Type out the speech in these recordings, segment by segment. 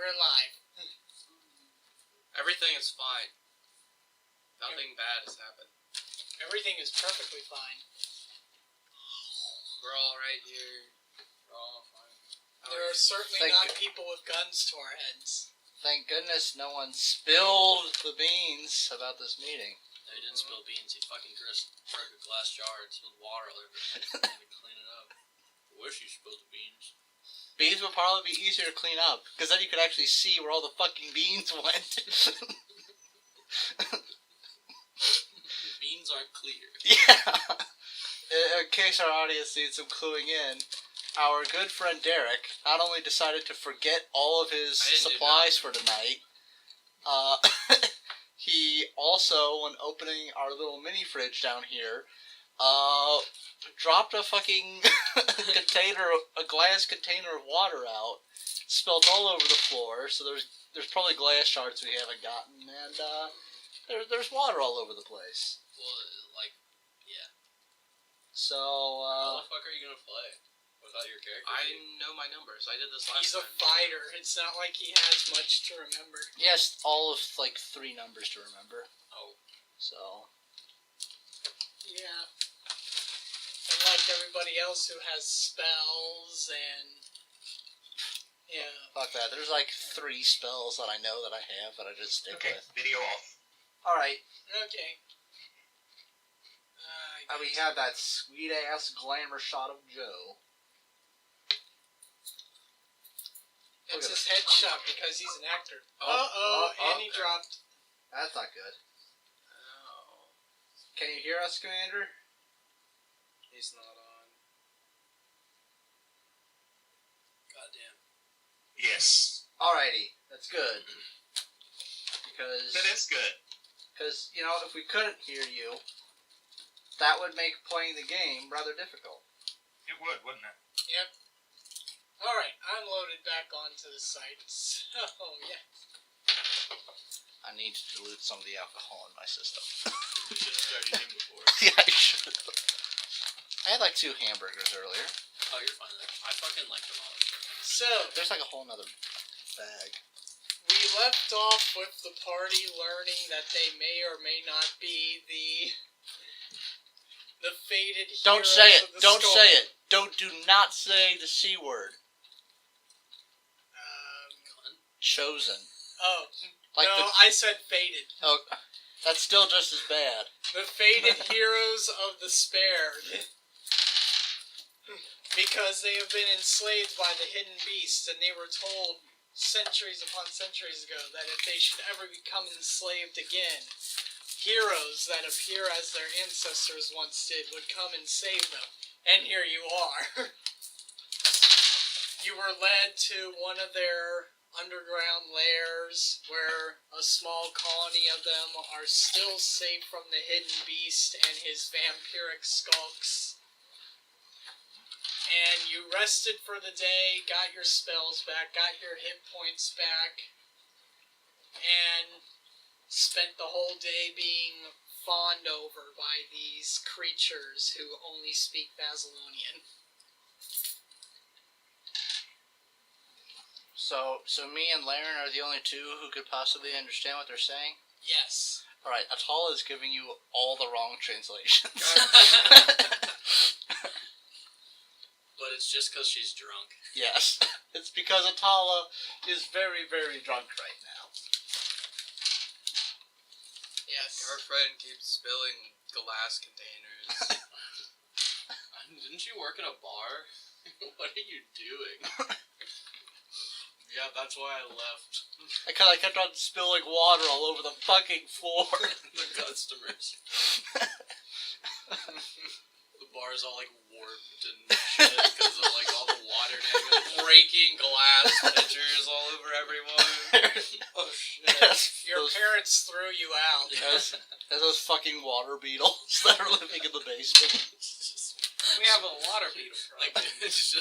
We're live. Everything is fine. Nothing bad has happened. Everything is perfectly fine. We're all right here. We're all fine. There are certainly not people with guns to our heads. Thank goodness no one spilled the beans about this meeting. They didn't spill beans. He fucking broke a glass jar and spilled water all over it. He had to clean it up. I wish he spilled the beans. Beans would probably be easier to clean up, because then you could actually see where all the fucking beans went. Beans aren't clear. Yeah. In case our audience needs some cluing in, our good friend Derek not only decided to forget all of his supplies for tonight, he also, when opening our little mini fridge down here, dropped a fucking a glass container of water out, spilled all over the floor, so there's probably glass shards we haven't gotten, and there's water all over the place. Well, yeah. So, how the fuck are you gonna play without your character? I know my numbers. I did this last time. He's a fighter. It's not like he has much to remember. yes, all of 3 numbers to remember. Oh. So. Yeah. Unlike everybody else who has spells and... Yeah. Fuck that. There's 3 spells that I know that I have that I just stick with. Video off. Alright. Okay. And we have that sweet-ass glamour shot of Joe. It's his headshot because he's an actor. Oh, and he dropped. That's not good. Oh. Can you hear us, Commander? He's not on. Goddamn. Yes. Alrighty. That's good. Because... That is good. Because, if we couldn't hear you, that would make playing the game rather difficult. It would, wouldn't it? Yep. Alright, I'm loaded back onto the site. So, yeah. I need to dilute some of the alcohol in my system. You should have started eating before. Yeah, I should have. I had 2 hamburgers earlier. Oh, you're fine then. I fucking like them all. So, There's a whole nother bag. we left off with the party learning that they may or may not be the fated heroes. Don't say it. Of the Don't storm. say it. Do not say the C word. Chosen. Oh. Like no, I said fated. Oh, that's still just as bad. The fated heroes of the spared. Because they have been enslaved by the hidden beast, and they were told centuries upon centuries ago that if they should ever become enslaved again, heroes that appear as their ancestors once did would come and save them. And here you are. You were led to one of their underground lairs where a small colony of them are still safe from the hidden beast and his vampiric skulks. And you rested for the day, got your spells back, got your hit points back, and spent the whole day being fawned over by these creatures who only speak Basilonian. So me and Laren are the only 2 who could possibly understand what they're saying? Yes. Alright, Atala is giving you all the wrong translations. But it's just because she's drunk. Yes. It's because Atala is very, very drunk right now. Yes. Our friend keeps spilling glass containers. Didn't you work in a bar? What are you doing? Yeah, that's why I left. Because I kept on spilling water all over the fucking floor. The customers. The bar's all warped and shit because of all the water damage. Breaking glass pitchers all over everyone. Oh shit. Yes, Your parents threw you out. As those fucking water beetles that are living in the basement. We have a water beetle problem. It's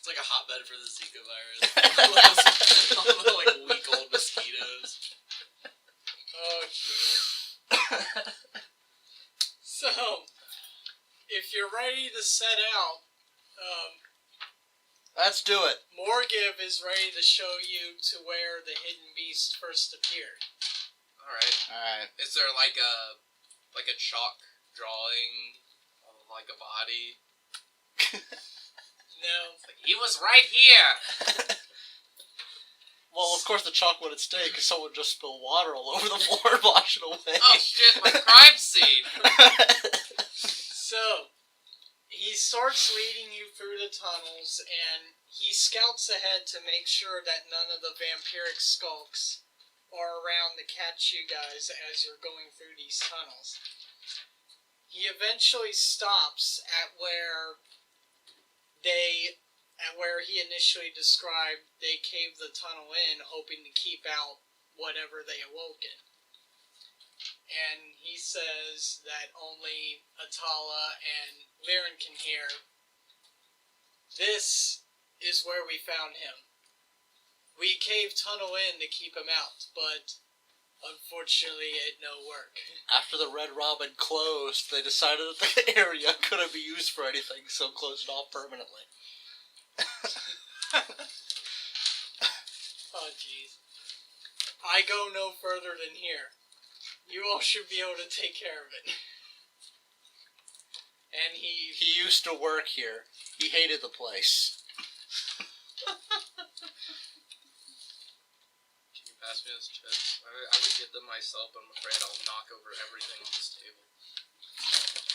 like a hotbed for the Zika virus. All the week-old mosquitoes. Oh, jeez. So, if you're ready to set out, Let's do it. Morgiv is ready to show you to where the hidden beast first appeared. Alright. Alright. Is there like a chalk drawing of like a body? No. Like, he was right here! Well, of course the chalk wouldn't stay because someone just spilled water all over the floor and washed it away. Oh shit, my crime scene! So, he starts leading you through the tunnels, and he scouts ahead to make sure that none of the vampiric skulks are around to catch you guys as you're going through these tunnels. He eventually stops at where he initially described they caved the tunnel in, hoping to keep out whatever they awoke in. And he says that only Atala and Liren can hear. This is where we found him. We caved tunnel in to keep him out, but unfortunately it no work. After the Red Robin closed, they decided that the area couldn't be used for anything, so closed it off permanently. Oh jeez. I go no further than here. You all should be able to take care of it. And he used to work here. He hated the place. Can you pass me those chips? I would get them myself, but I'm afraid I'll knock over everything on this table.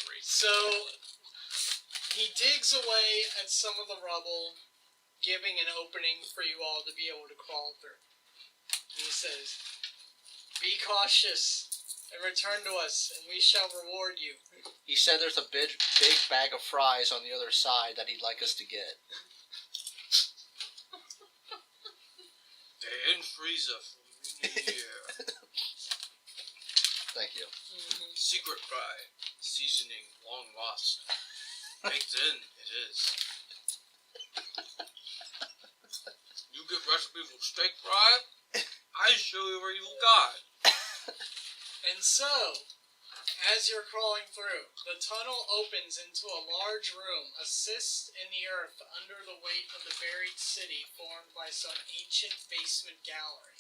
Great. So, he digs away at some of the rubble, giving an opening for you all to be able to crawl through. He says, "Be cautious, and return to us, and we shall reward you." He said there's a big bag of fries on the other side that he'd like us to get. Stay in freezer for me here. Thank you. Secret fry. Seasoning long lost. Baked in, it is. You get recipe for steak fry? I show you where you got. And so, as you're crawling through, the tunnel opens into a large room, assist in the earth under the weight of the buried city formed by some ancient basement gallery.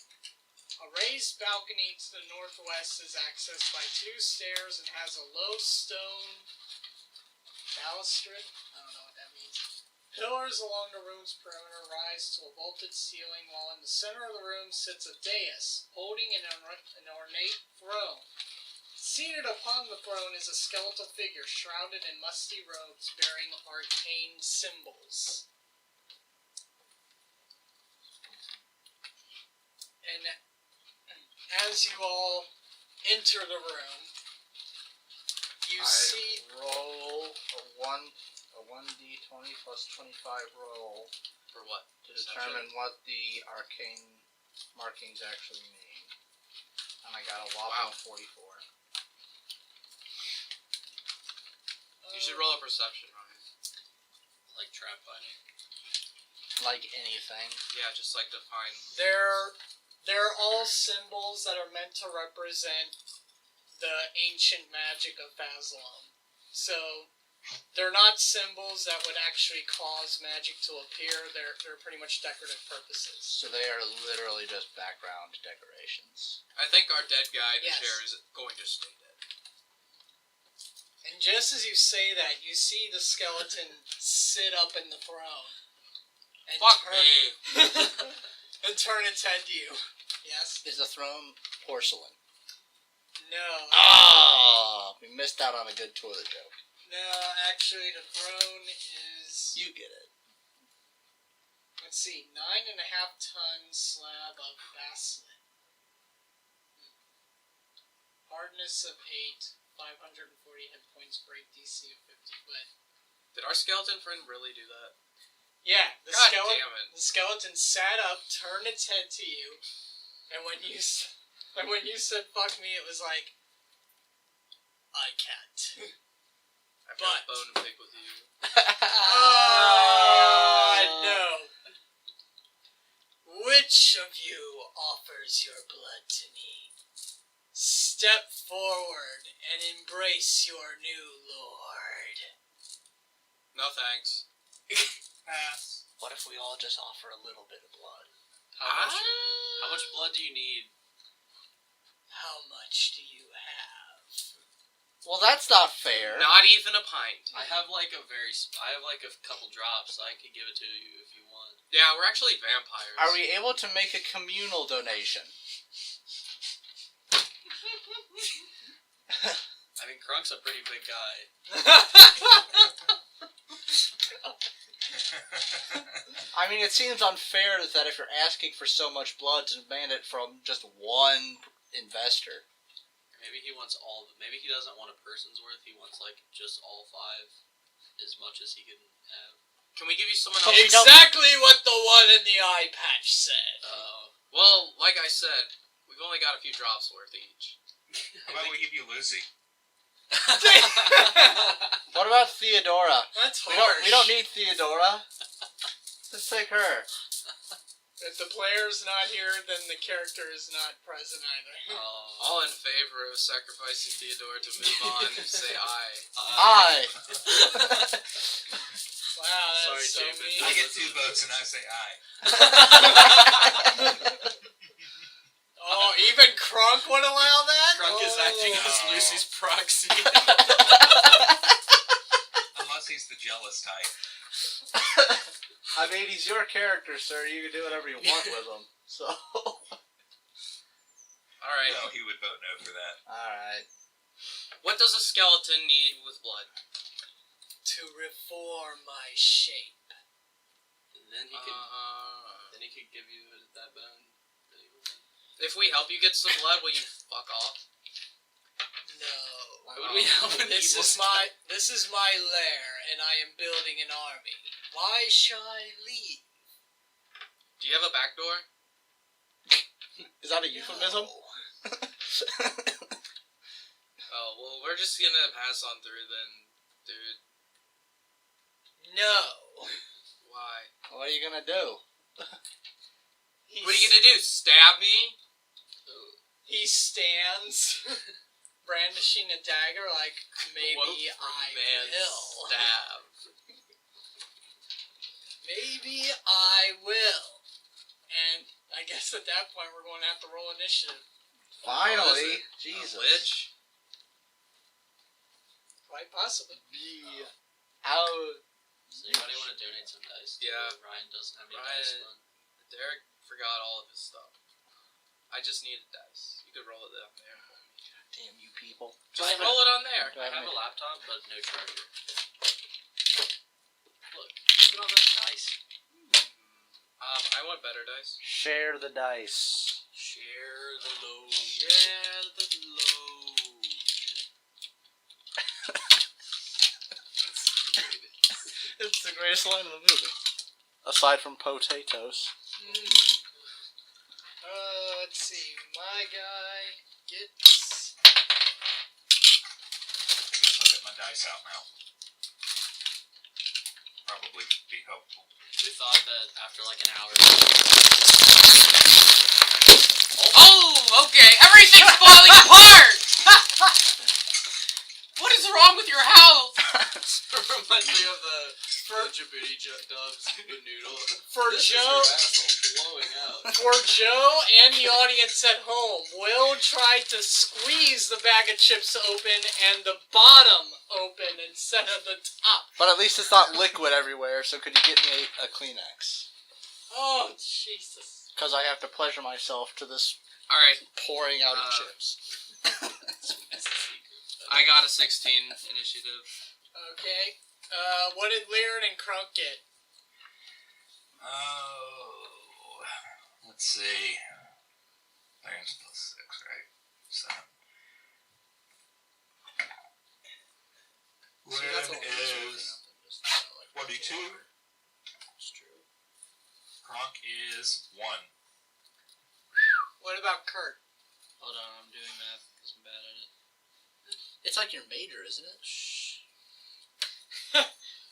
A raised balcony to the northwest is accessed by 2 stairs and has a low stone balustrade? I don't know what that means. Pillars along the room's perimeter rise to a vaulted ceiling, while in the center of the room sits a dais, holding an ornate throne. Seated upon the throne is a skeletal figure shrouded in musty robes bearing arcane symbols. And as you all enter the room, you see... roll a 1d20 plus 25 roll For what? to determine what the arcane markings actually mean. And I got a whopping 44. You should roll a perception, Ryan. Like trap finding. Like anything. Yeah, just like to find. They're all symbols that are meant to represent the ancient magic of Fazlon. So, they're not symbols that would actually cause magic to appear. They're pretty much decorative purposes. So they are literally just background decorations. I think our dead guy in the Yes. chair is going to stay dead. And just as you say that, you see the skeleton sit up in the throne. And Fuck turn, me! and turn its head to you. Yes? Is the throne porcelain? No. Ah, we missed out on a good toilet joke. No, actually the throne is... You get it. Let's see, 9.5-ton slab of baslin. Hardness of 8, 540 hit points, break DC of 50. But Did our skeleton friend really do that? yeah, the God skeleton. damn it. The skeleton sat up, turned its head to you, and when you said "fuck me," it was like, I can't. I've got a But- bone to pick with you. No. Which of you offers your blood to me? Step forward and embrace your new lord. No thanks. Pass. What if we all just offer a little bit of blood? How much blood do you need? How much do you have? Well, that's not fair. Not even a pint. I have like a couple drops. I could give it to you if you want. Yeah, we're actually vampires. Are we able to make a communal donation? I mean, Crunk's a pretty big guy. I mean, it seems unfair that if you're asking for so much blood to demand it from just one investor. Maybe he wants all. Maybe he doesn't want a person's worth. He wants like just all 5, as much as he can have. Can we give you someone Oh, else? Exactly what the one in the eye patch said. Well, like I said, we've only got a few drops worth each. How about we give you Lucy? What about Theodora? That's We harsh. don't need Theodora. Let's take her. If the player's not here, then the character is not present either. All in favor of sacrificing Theodore to move on, say aye. Aye. Wow, that's Sorry, so Jacob. mean. I get 2 votes and I say aye. Oh, even Crunk would allow that? Crunk is acting as Oh. Lucy's proxy. Unless he's the jealous type. I mean, he's your character, sir. You can do whatever you want with him. So. Alright. No, he would vote no for that. Alright. What does a skeleton need with blood? To reform my shape. And then he could give you that bone. If we help you get some blood, will you fuck off? No. Why would we help an This evil is my lair, and I am building an army. Why shall I leave? Do you have a back door? Is that a euphemism? No. Oh, well, we're just gonna pass on through then, dude. No. Why? What are you gonna do? What are you gonna do? Stab me? He stands, brandishing a dagger like, maybe What I man will. stab. Maybe I will. And I guess at that point we're going to have to roll initiative. Finally. A Jesus. witch? Quite possibly. How? Does anybody want to donate some dice? Yeah. Ryan doesn't have any Ryan- dice. Fun. Derek forgot all of his stuff. I just needed dice. You could roll it down there. Damn you people. Just roll it on there. Do I I have have a laptop, but no charger. Look at all those dice. I want better dice. Share the dice. Share the load. Share the load. It's the greatest line in the movie. Aside from potatoes. Let's see. My guy gets... I guess I'll get my dice out now. Probably be helpful. We thought that after like an hour. Oh, okay. Everything's falling apart. What is wrong with your house? It reminds me of the Djibouti Dubs noodle. For This is Joe... your asshole blowing out. For Joe and the audience at home, Will tried to squeeze the bag of chips open and the bottom open instead of the top. But at least it's not liquid everywhere, so could you get me a Kleenex? Oh, Jesus. Because I have to pleasure myself to this Alright, pouring out of chips. I got a 16 initiative. Okay. What did Lyran and Crunk get? Oh, let's see. There's plus 6, right? 7. See, that's Lynn what we're is just, 42. It's true. Kronk is 1. What about Kurt? Hold on, I'm doing math because I'm bad at it. It's like your major, isn't it? Shh.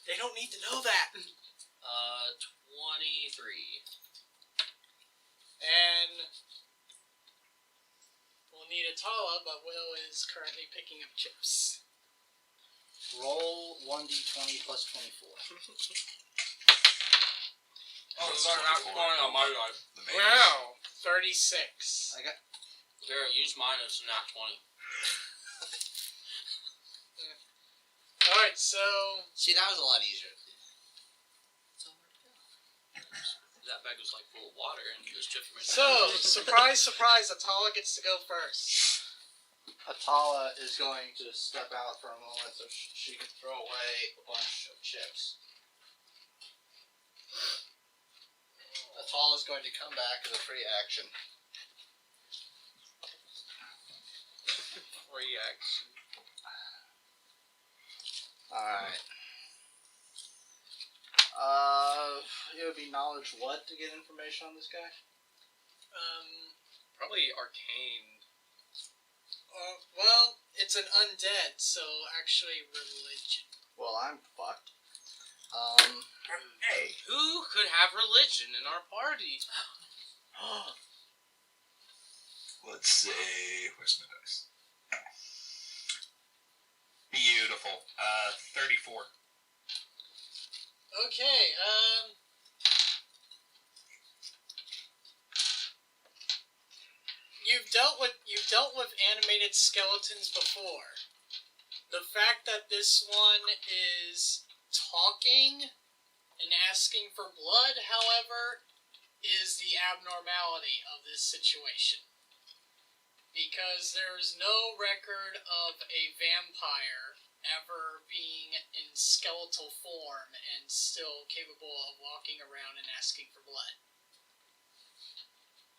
They don't need to know that. 23. And we'll need a Tala, but Will is currently picking up chips. Roll 1d20 plus 24. Oh, it's not going on my life. The maze. Wow. 36. There, use minus not 20. Alright, so See, that was a lot easier. That bag was like full of water and just chipped me. surprise, surprise, Atala gets to go first. Atala is going to step out for a moment so she can throw away a bunch of chips. Atala is going to come back as a free action. Reaction. Alright. It would be knowledge what to get information on this guy? Probably arcane. Well, it's an undead, so actually religion. Well, I'm fucked. Hey. Who could have religion in our party? Let's see. Where's my dice? Beautiful. 34. Okay, you've dealt with animated skeletons before. The fact that this one is talking and asking for blood, however, is the abnormality of this situation. Because there is no record of a vampire ever being in skeletal form and still capable of walking around and asking for blood.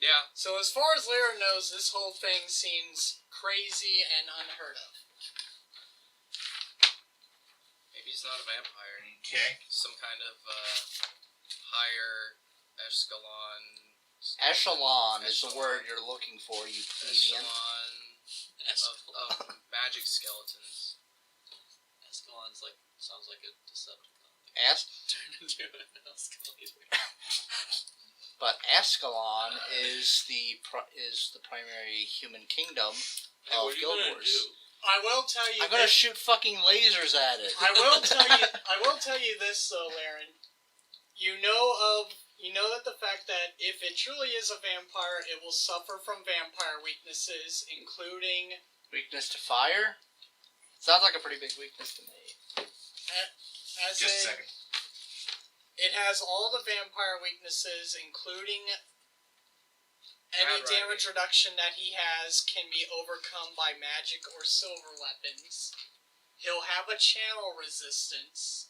Yeah. So as far as Lyra knows, this whole thing seems crazy and unheard of. Maybe he's not a vampire. Okay. Some kind of higher Echelon is the word you're looking for, you plebeian. of magic skeletons. Escalon's sounds like a Decepticon. Turned into an escalator. But Ascalon is the primary human kingdom Hey, of what are you Guild gonna Wars. do? I will tell you. I'm gonna shoot fucking lasers at it. I will tell you this though, Laren. You know that the fact that if it truly is a vampire, it will suffer from vampire weaknesses, including Weakness to fire? Sounds like a pretty big weakness to me. Just a second. It has all the vampire weaknesses, including any Bad damage reduction that he has can be overcome by magic or silver weapons. He'll have a channel resistance.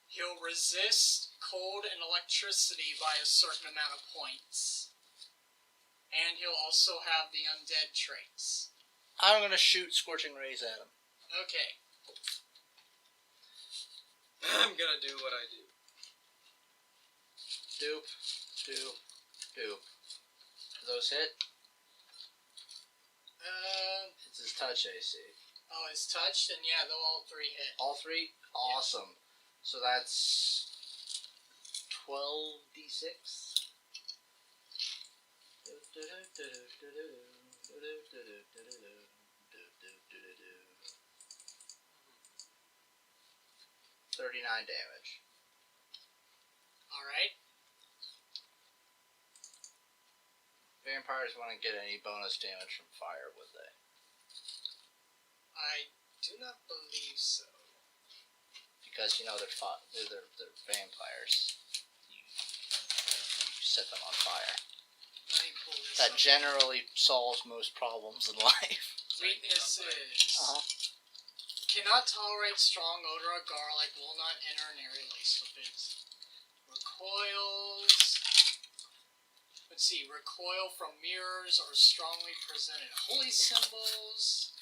He'll resist cold and electricity by a certain amount of points. And he'll also have the undead traits. I'm gonna shoot scorching rays at him. Okay. I'm gonna do what I do. Doop, doop, doop. Do those hit? It's his touch AC. Oh, it's touched, and yeah, they'll all three hit. All three? Awesome. So that's 12d6. 39 damage. Alright. Vampires wouldn't get any bonus damage from fire, would they? I do not believe so. Because, you know, they're vampires. You set them on fire. Let me pull this That up. generally solves most problems in life. Weaknesses. Cannot tolerate strong odor of garlic, will not enter an area laced with it. Recoils. Let's see, recoil from mirrors or strongly presented holy symbols.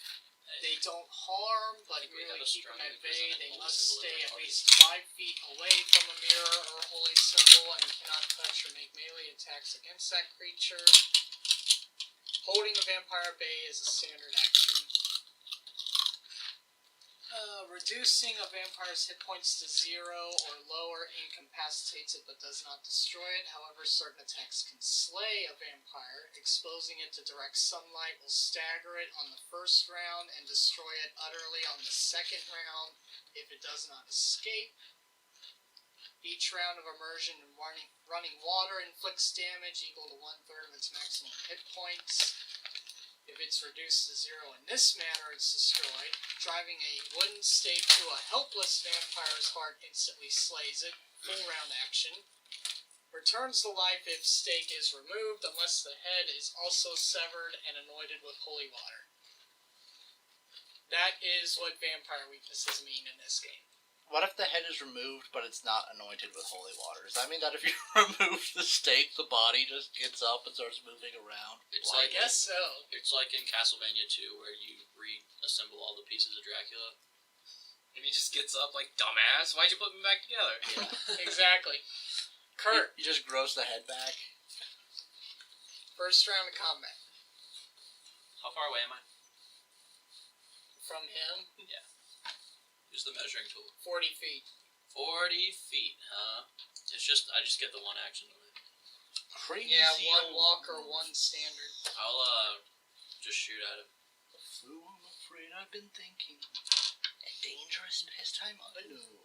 They don't harm, but really keep them at bay. They must stay at least 5 feet away from a mirror or holy symbol and cannot touch or make melee attacks against that creature. Holding a vampire at bay is a standard action. Reducing a vampire's hit points to 0 or lower incapacitates it but does not destroy it. However, certain attacks can slay a vampire. Exposing it to direct sunlight will stagger it on the first round and destroy it utterly on the second round if it does not escape. Each round of immersion in running water inflicts damage equal to 1/3 of its maximum hit points. If it's reduced to 0 in this manner, it's destroyed. Driving a wooden stake to a helpless vampire's heart instantly slays it. Full round action. Returns to life if stake is removed, unless the head is also severed and anointed with holy water. That is what vampire weaknesses mean in this game. What if the head is removed, but it's not anointed with holy water? Does that mean that if you remove the stake, the body just gets up and starts moving around? It's I guess so. It's like in Castlevania 2, where you reassemble all the pieces of Dracula, and he just gets up like, dumbass, why'd you put me back together? Yeah. Exactly. Kurt, You just gross the head back. first round of combat. How far away am I? From him, Use the measuring tool. 40 feet. 40 feet, huh? I just get the one action. Crazy. Yeah, one old walker, wolf. one standard. I'll, just shoot at him. Fool, I'm afraid I've been thinking. A dangerous pastime I know.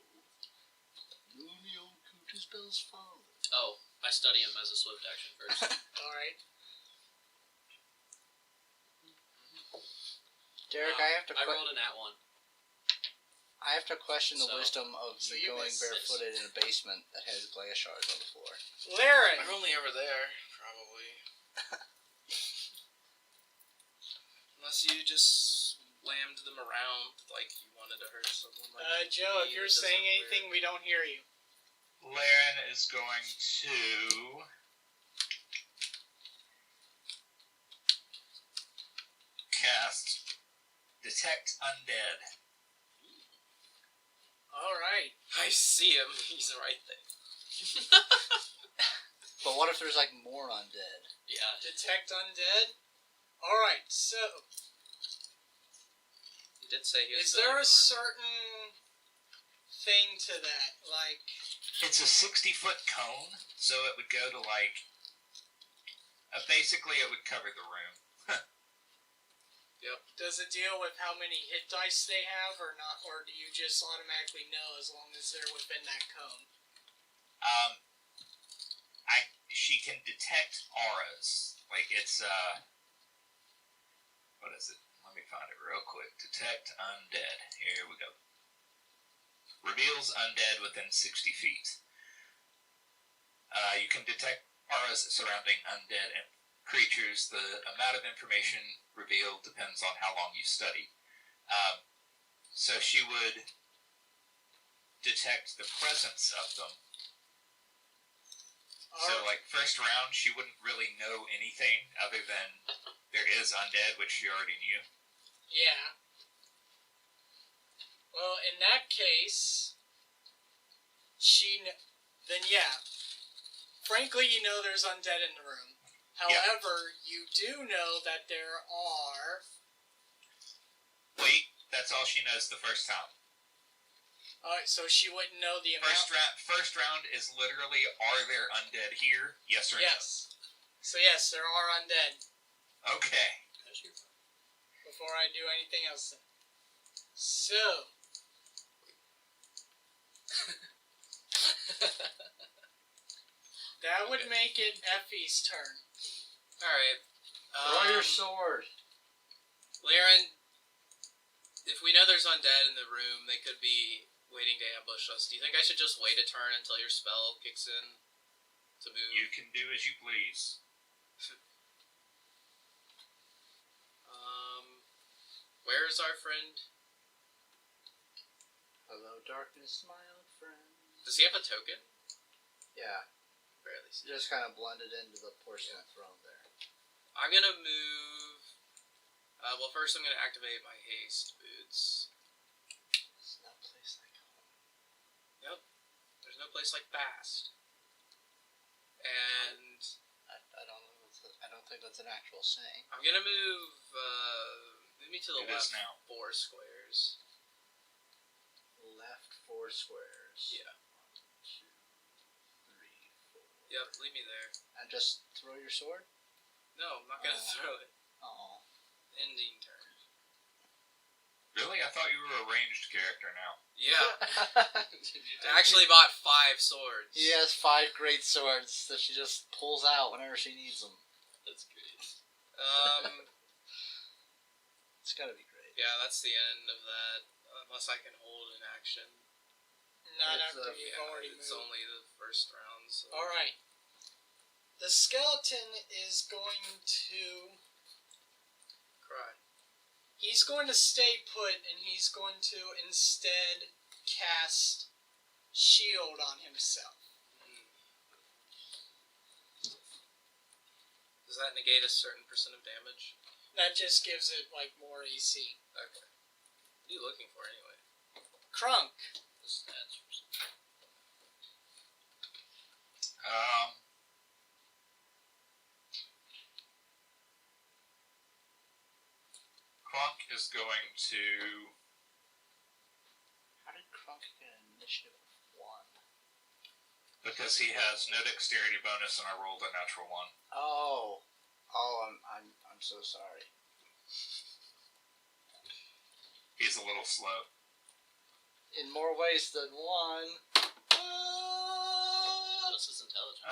Loony old Cooter's Bell's father. Oh, I study him as a swift action first. Alright. Derek, I rolled a nat 1. I have to question the So- wisdom of so you you going missed barefooted in a basement that has glass shards on the floor. Laren! I'm only ever there, probably. Unless you just slammed them around like you wanted to hurt someone. Like Joe, if me, you're it doesn't saying work. anything, we don't hear you. Laren is going to cast Detect Undead. Alright. I see him. He's right there. But what if there's like more undead? Yeah. Detect undead. Alright, so, He did say he was is there a certain thing to that? Like, It's a 60-foot cone, so it would go to like. Basically, it would cover the room. does it deal with how many hit dice they have or not? Or do you just automatically know as long as they're within that cone? She can detect auras. Like it's what is it? Let me find it real quick. Detect undead. Here we go. Reveals undead within 60 feet. You can detect auras surrounding undead and creatures. The amount of information revealed depends on how long you study. So she would detect the presence of them. So, like, first round, she wouldn't really know anything other than there is undead, which she already knew. Yeah. Well, in that case, then yeah. Frankly, you know there's undead in the room. Yeah. However, you do know that there are... Wait, that's all she knows the first time. Alright, so she wouldn't know the amount... First round is literally, are there undead here? Yes or Yes. So yes, there are undead. no? Okay. Before I do anything else. So... that would make it Effie's turn. Alright. Throw your sword. Laren, if we know there's undead in the room, they could be waiting to ambush us. Do you think I should just wait a turn until your spell kicks in to move? You can do as you please. Where's our friend? Hello, darkness, my old friend. Does he have a token? Yeah, Barely see. you just kind of blended into the porcelain throne there. I'm gonna move. Well, first I'm gonna activate my haste boots. It's no place like home. Yep. There's no place like fast. And I don't know. I don't think that's an actual saying. I'm gonna move. Move me to the It is left now. 4 squares. Left 4 squares. Yeah. 1, 2, 3, 4. Yep. Leave me there. And just throw your sword. No, I'm not gonna throw it. Oh. Ending turn. Really? I thought you were a ranged character now. Yeah. I actually bought 5 swords. He has 5 great swords that she just pulls out whenever she needs them. That's great. It's gotta be great. Yeah, that's the end of that. Unless I can hold an action. Not It's, after you've already It's moved. only the first round. So. Alright. The skeleton is going to... Cry. He's going to stay put, and he's going to instead cast Shield on himself. Does that negate a certain % of damage? That just gives it, like, more AC. Okay. What are you looking for anyway? Crunk. The stats or something. Crunk is going to... How did Crunk get an initiative of 1? Because he has no dexterity bonus and I rolled a natural 1. Oh, I'm so sorry. He's a little slow. In more ways than one. What's his intelligence?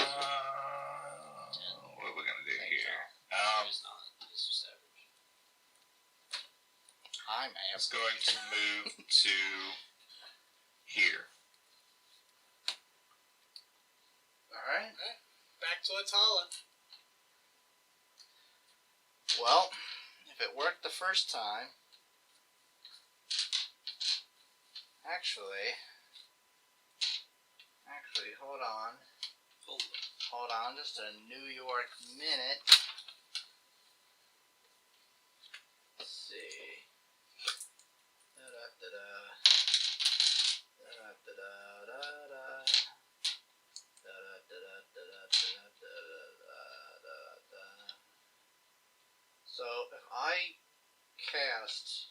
What are we gonna do here? He's not. He's just average. I'm It's going to move to here. Alright. Back to Atala. Well, if it worked the first time... Actually, hold on. Hold on just a New York minute. Let's see. Da-da-da-da. Da-da-da-da-da-da. Da-da-da-da-da-da-da-da-da-da. So, if I cast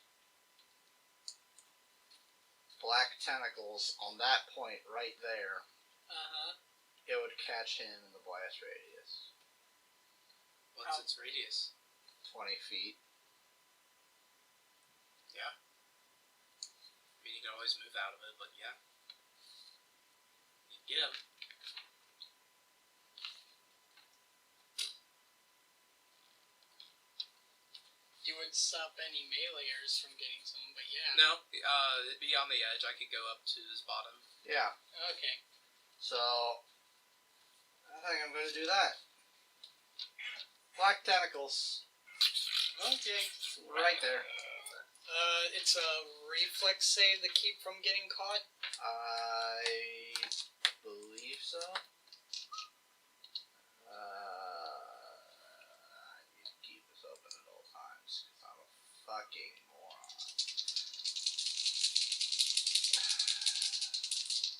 black tentacles on that point right there, it would catch him in the blast radius. What's its radius? 20 feet. Yeah. I mean, you can always move out of it, but yeah. You can get him. You would stop any meleeers from getting to him, but yeah. No, it'd be on the edge. I could go up to his bottom. Yeah. Okay. So, I think I'm going to do that. Black tentacles. Okay. Right there. It's a reflex save to keep from getting caught. I believe so. I need to keep this open at all times because I'm a fucking moron.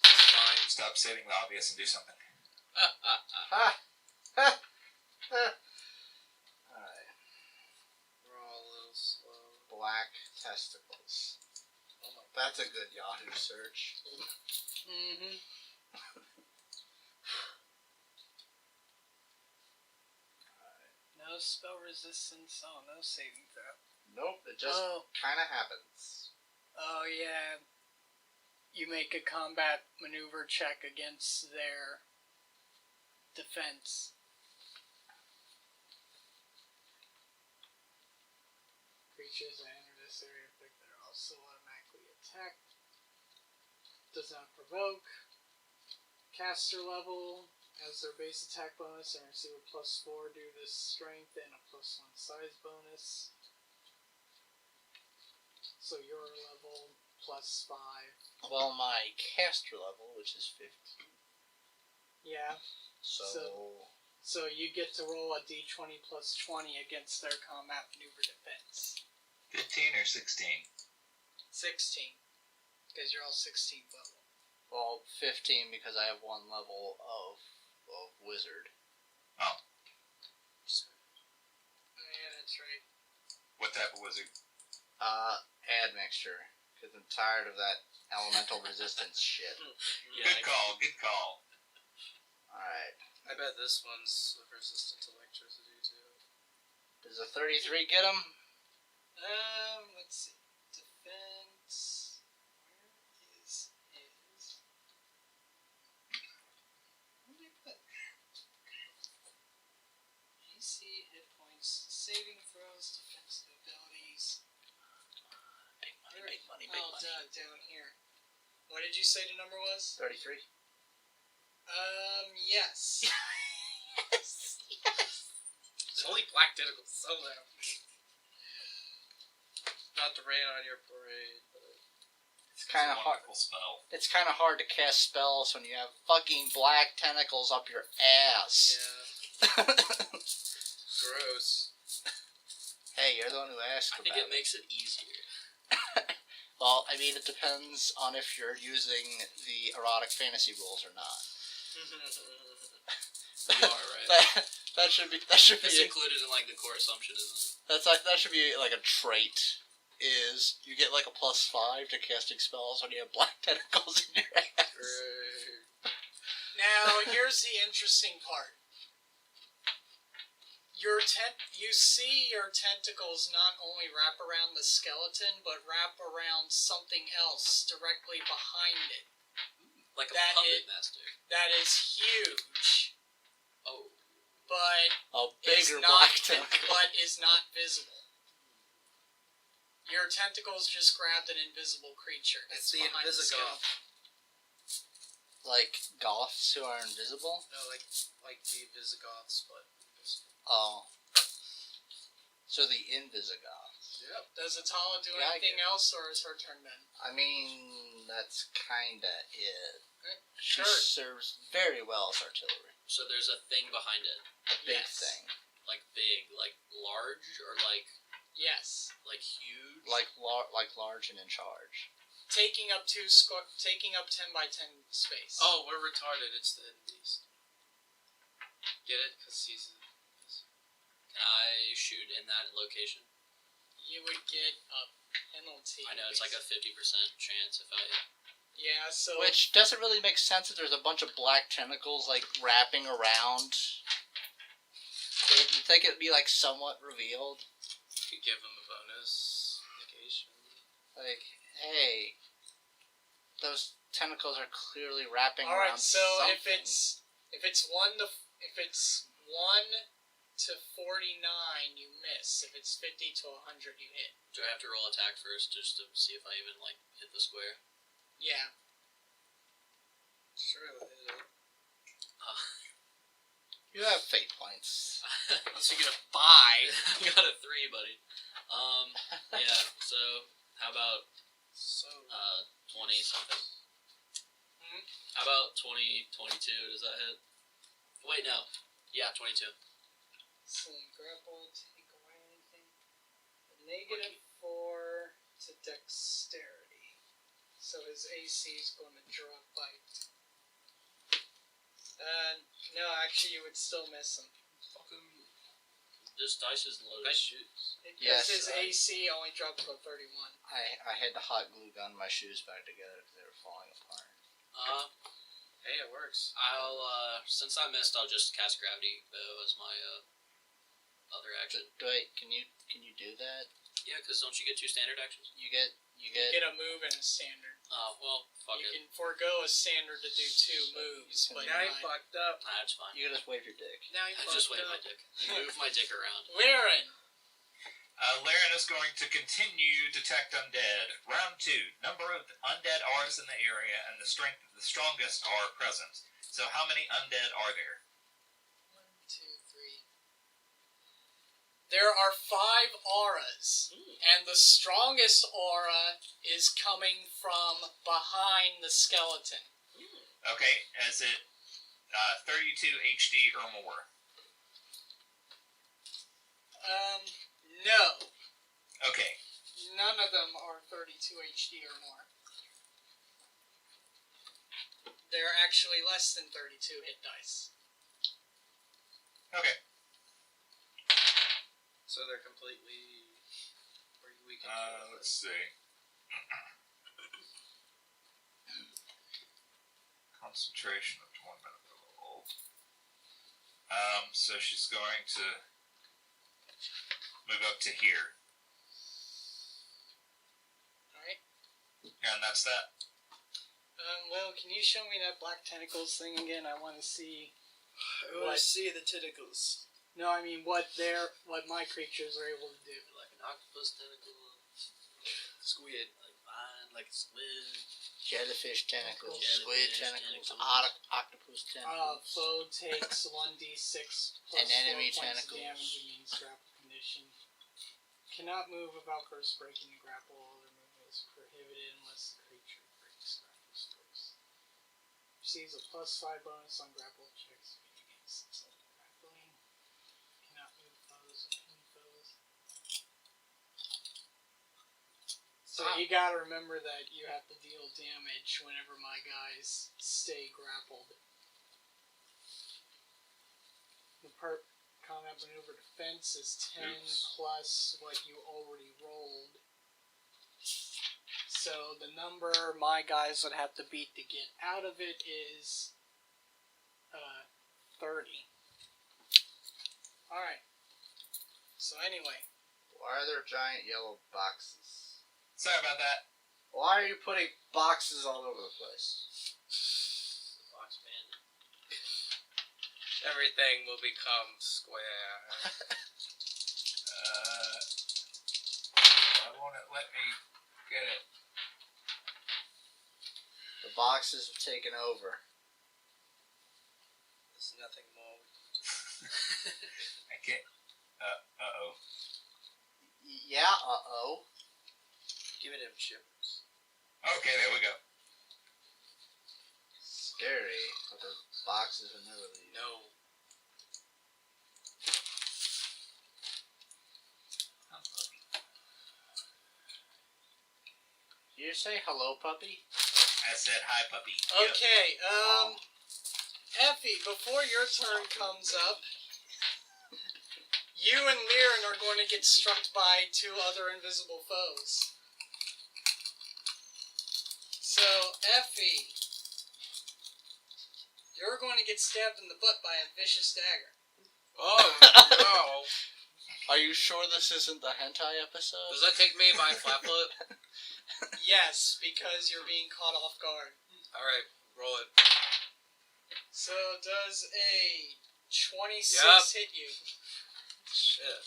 Fine. Stop stating the obvious and do something. Ha! Ha! Ha! Alright. We're all a little slow. Black testicles. That's a good Yahoo search. Mm-hmm. No spell resistance. Oh, no saving throw. Nope, it just kind of happens. Oh, yeah. You make a combat maneuver check against their defense. Creatures that enter this area effect that are also automatically attacked. Does not provoke. Caster level has their base attack bonus and receive a +4 due to strength and a +1 size bonus. So your level +5. Well, my caster level, which is 15. Yeah. So you get to roll a d20 +20 against their combat maneuver defense. 15 or 16? 16. Because you're all 16th level. Well, 15 because I have one level of wizard. Oh. Yeah, that's right. What type of wizard? Admixture. Because I'm tired of that elemental resistance shit. Yeah, Good call, good call. Alright. I bet this one's resistant to electricity too. Does a 33 get him? Let's see. Defense. here. What did you say the number was? 33. Yes. Yes. It's only black tentacles. So loud. Not to rain on your parade, but It's kind of It's a hard. wonderful spell. It's kind of hard to cast spells when you have fucking black tentacles up your ass. yeah, gross. Hey, you're the one who asked I think about it makes it easier. Well, I mean, it depends on if you're using the erotic fantasy rules or not. You are right. That should be It's that's included in like the core assumption, isn't that should be like a trait. Is you get like a +5 to casting spells when you have black tentacles in your ass. Great. Now, here's the interesting part. You see your tentacles not only wrap around the skeleton, but wrap around something else directly behind it. it? Like a That puppet is- master. That is huge, Oh. but A is bigger not black tentacle. but is not visible. Your tentacles just grabbed an invisible creature. It's that's the behind Invisigoth. Like goths who are invisible. No, like the Visigoths, but invisible. Oh. So the Invisigoths. Yep. Does Atala do Yeah, I anything get it. else, or is her turn then? I mean, that's kinda it. She Sure. serves very well as artillery. So there's a thing behind it. A big Yes. thing. Like big, like large, or like Yes. huge? Like large and in charge. Taking up 10 by 10 space. Oh, we're retarded. It's the Hidden Beast. Get it? Because he's. Can I shoot in that location? You would get a penalty. I know it's like a 50% chance if I. Yeah, so Which doesn't really make sense if there's a bunch of black tentacles like wrapping around. You'd think it'd be like somewhat revealed. Could give him a bonus negation. Like, hey, those tentacles are clearly wrapping all around right. So something. if it's 1 to 49, you miss. If it's 50 to 100, you hit. Do I have to roll attack first just to see if I even like hit the square? Yeah. Sure, it'll hit it. You have fate points. Unless you get a 5. I got a 3, buddy. Yeah. So how about So. 20 something? Hmm? How about 20, 22? Does that hit? Wait, no. Yeah, 22. So grapple, take away anything. A -4 to dexterity. So his AC is going to drop by. No, actually, you would still miss him. Fucking. This dice is loaded. Nice shoots. Because Yes, his I- AC only dropped to 31. I had to hot glue gun my shoes back together because they were falling apart. Hey, it works. I'll since I missed, I'll just cast gravity bow as my other action. Wait, can you do that? Yeah, because don't you get 2 standard actions? You get You get a move and a standard. Oh well, fuck You it. can forego a standard to do 2 moves, but Now you not. fucked up. Nah, that's fine. you can just wave your dick. Now you I fucked just wave up. my dick. Move my dick around. Laren! Laren is going to continue detect undead. Round 2. Number of undead R's in the area and the strength of the strongest are present. So how many undead are there? 1, 2, 3. There are 5 auras, and the strongest aura is coming from behind the skeleton. Okay, is it 32 HD or more? No. Okay, None of them are 32 HD or more. They're actually less than 32 hit dice. okay. So they're completely. We can do Let's see. Concentration of torment roll. So she's going to move up to here, Alright. and that's that. Well, can you show me that black tentacles thing again? I want to see. I want to see the tentacles. No, I mean what my creatures are able to do. Like an octopus tentacle. Squid. Like mine. like a squid. Jellyfish tentacles, Jellyfish squid tentacles, tentacles. octopus tentacles. Foe takes 1d6 plus An enemy 4 points tentacles. of damage against grapple condition. Cannot move about first breaking the grapple. All other movement is prohibited unless the creature breaks grapple first. Receives a +5 bonus on grapple checks made against grappling. Cannot move foes or pin foes. So you gotta remember that you have to deal damage whenever my guys stay grappled. The perk combat maneuver defense is 10 plus what you already rolled. So the number my guys would have to beat to get out of it is 30. Alright. So anyway. Why are there giant yellow boxes? Sorry about that. Why are you putting boxes all over the place? Box bandit. Everything will become square. Why won't it let me get it? The boxes have taken over. There's nothing more. I can't. Uh-oh. Yeah, uh-oh. Give it him shivers. Okay, there we go. Scary, but the boxes will never leave. No. Did you say hello, puppy? I said hi, puppy. Okay, Effie, before your turn comes up, you and Liren are going to get struck by 2 other invisible foes. So, Effie, you're going to get stabbed in the butt by a vicious dagger. Oh, no. Are you sure this isn't the hentai episode? Does that take me by Flatfoot? Yes, because you're being caught off guard. Alright, roll it. So, does a 26 Yep. hit you? Shit.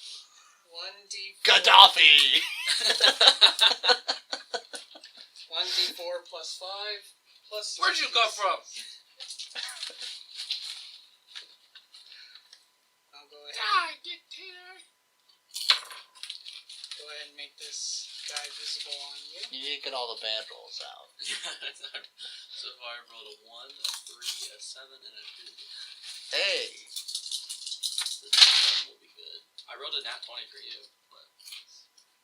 1d4. Gaddafi! 1d4 plus 5 plus. Where'd you come from? I'll go ahead. dictator! Go ahead and make this guy visible on you. You need to get all the bad rolls out. So far I've rolled a 1, a 3, a 7, and a 2. Hey! The next one will be good. I rolled a nat 20 for you, but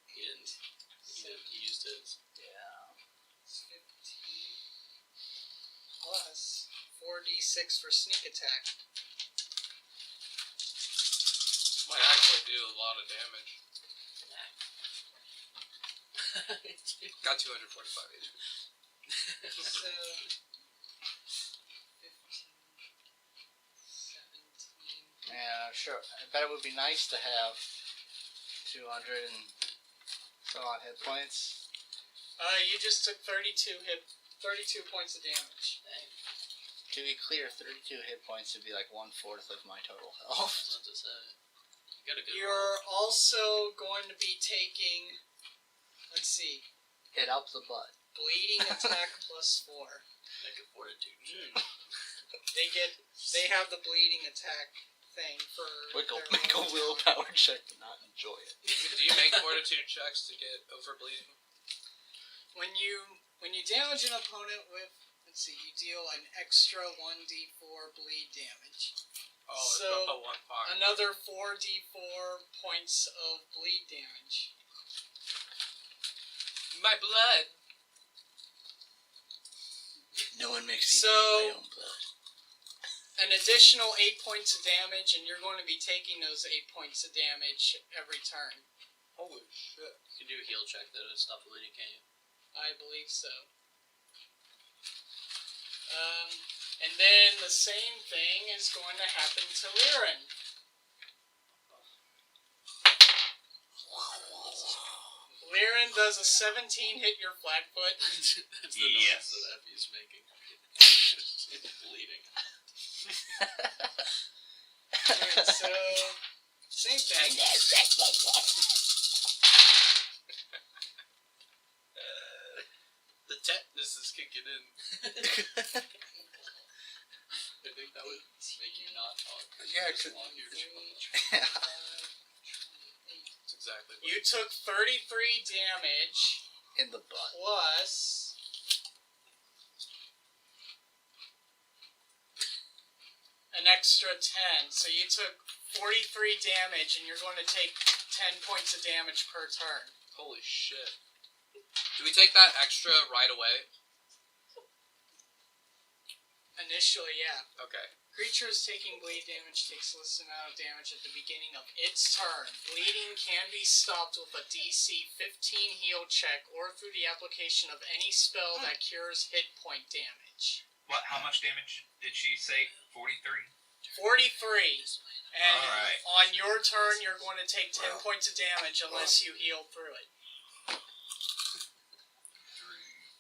he didn't. He used his. Yeah. 15 plus 4d6 for sneak attack. Might actually do a lot of damage. Got 245 HP. So 15, 17. Yeah, sure. I bet it would be nice to have 200 and so on hit points. You just took 32 points of damage. To be clear, 32 hit points would be like 1/4 of my total I health. was about to say. You got a good You're also going to be taking, let's see, Hit up the butt. bleeding attack plus 4. Make a fortitude check. They have the bleeding attack thing for. Make a their own willpower check to not enjoy it. Do you make fortitude checks to get over bleeding? When you damage an opponent with, let's see, you deal an extra 1d4 bleed damage. Oh, So, it's a 1-5. Another 4d4 points of bleed damage. My blood! No one makes me So- bleed my own blood. An additional 8 points of damage, and you're going to be taking those 8 points of damage every turn. Holy shit. You can do a heal check though to stop bleeding, can't you? I believe so. And then the same thing is going to happen to Liren. Liren does a 17 hit your flatfoot. That's the Yes. noise that Effie's making. It's bleeding. Alright, so same thing. could get in. I think that would make you not talk. Yeah, Just 'cause- walk your That's exactly what You took 33 damage In the butt. plus an extra 10. So you took 43 damage, and you're going to take 10 points of damage per turn. Holy shit. Do we take that extra right away? Initially, yeah. Okay. Creatures taking bleed damage takes less amount of damage at the beginning of its turn. Bleeding can be stopped with a DC 15 heal check or through the application of any spell that cures hit point damage. What? How much damage did she say? 43. 43. And Alright. on your turn, you're going to take 10 points of damage unless you heal through it.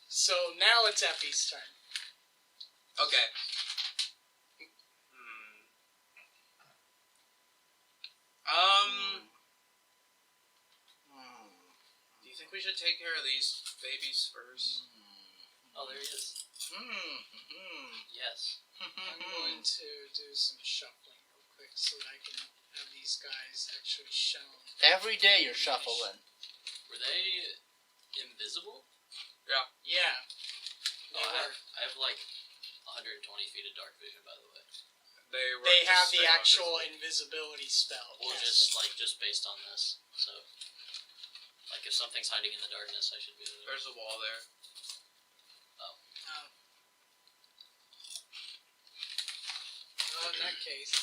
So now it's Effie's turn. Okay. Do you think we should take care of these babies first? Oh, there he is. Yes. I'm going to do some shuffling real quick so that I can have these guys actually shown. Every day you're shuffling. Were they invisible? Yeah. Oh, I have like 120 feet of dark vision, by the way. They have the actual invisibility spell. Well, yes. just based on this. So, like, if something's hiding in the darkness, I should be able to. There's a wall there. Well, in that case,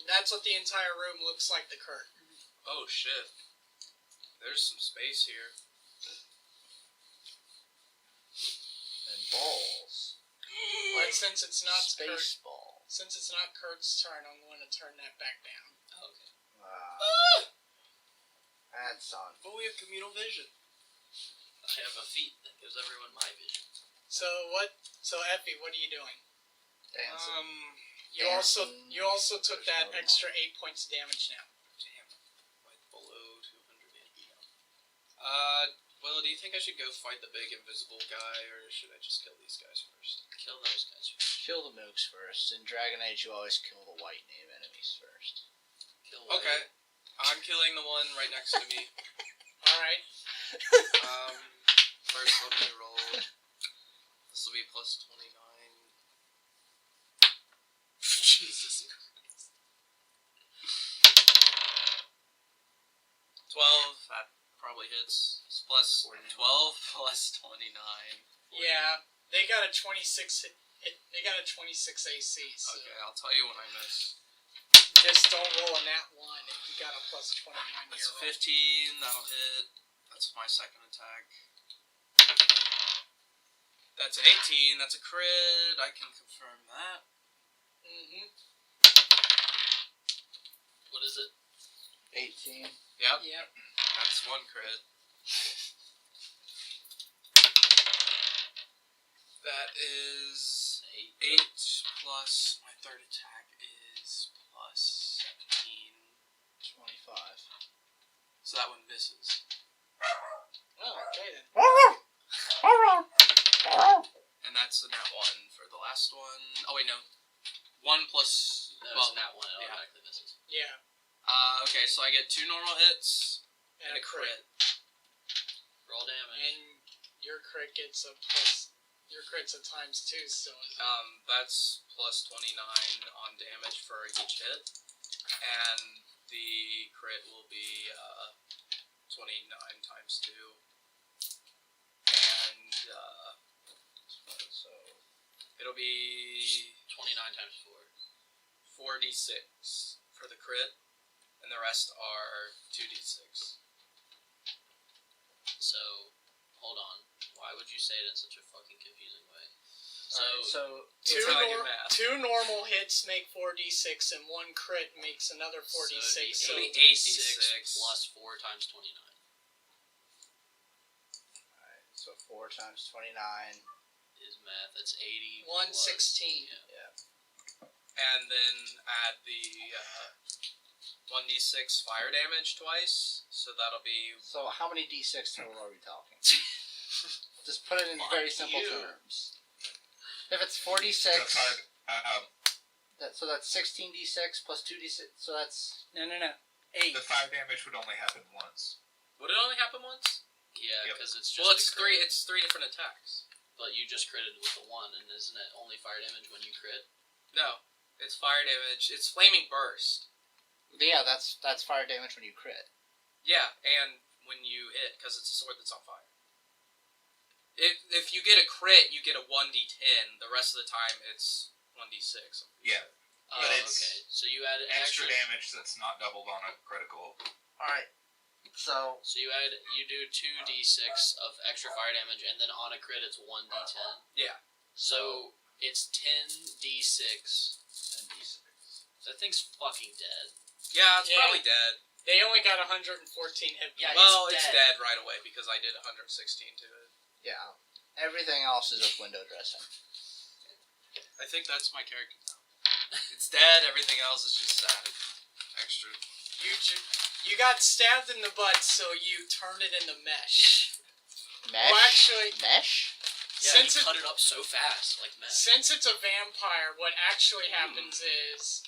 that's what the entire room looks like, the curtain. Oh shit. There's some space here. And balls. But since it's not Space ball. since it's not Kurt's turn, I'm going to turn that back down. Oh, okay. That's on. Oh, we have communal vision. I have a feat that gives everyone my vision. So Effie, what are you doing? Dancing. You also took that There's no extra 8 points of damage now. Damn. Right below 200. Well, do you think I should go fight the big invisible guy, or should I just kill these guys first? Kill those guys first. Kill the mooks first. In Dragon Age, you always kill the white name enemies first. Kill Okay. I'm killing the one right next to me. Alright. First let me roll. This will be plus 29. Jesus. 12, that probably hits. It's plus 12 plus 29. Yeah, they got a 26. They got a 26 AC. So Okay, I'll tell you when I miss. just don't roll a nat 1 if you got a plus 29 to That's your roll. 15, that'll hit. That's my second attack. That's an 18, that's a crit. I can confirm that. Mm-hmm. What is it? 18. Yep, Yep. that's one crit. That is 8 plus my third attack is plus 17. 25. So that one misses. Oh, okay then. And that's the nat 1 for the last one. Oh wait, no. 1 plus... That well, was that one. It yeah. automatically misses. Yeah. Okay, so I get 2 normal hits and a crit. Roll damage. And your crit gets a plus. Your crit's a times 2 still, isn't it? That's plus 29 on damage for each hit. And the crit will be 29 times 2. And so it'll be 29 times 4. 4d6 for the crit, and the rest are 2d6. So, hold on. Why would you say it in such a fucking confusing way? So, So That's how I do math. 2 normal hits make 4d6, and 1 crit makes another 4d6. so So, the 8d6 plus 4 times 29. alright, so 4 times 29. Is math. That's 80. 116. Yeah. And then add the 1d6 fire damage twice, so that'll be So how many d6 total are we talking? Just put it in very simple terms. If it's 4d6, That's hard. so that's 16d6 plus 2d6. So that's No. 8. The fire damage would only happen once. Would it only happen once? Yeah, Yep. because it's just Well, it's a crit, three different attacks. but you just critted with the 1, and isn't it only fire damage when you crit? No, it's fire damage. It's flaming burst. yeah, that's fire damage when you crit. Yeah, and when you hit, because it's a sword that's on fire. If you get a crit, you get a 1d10. The rest of the time, it's 1d6. Yeah. Oh, But it's okay. So you add Extra damage that's not doubled on a critical. All right. So So you do 2d6 of extra fire damage, and then on a crit it's 1d10. Yeah. So it's 10d6. 10d6. That thing's fucking dead. Yeah, it's Yeah. probably dead. They only got 114 hit points. Yeah, Well, it's it's dead. dead right away because I did 116 to it. Yeah. Everything else is just window dressing. I think that's my character now. It's dead. Everything else is just sad. Extra. You got stabbed in the butt, so you turned it into mesh. Mesh. Well, actually, Mesh. Yeah, since you it, cut it up so fast, like meth. since it's a vampire, what actually happens is,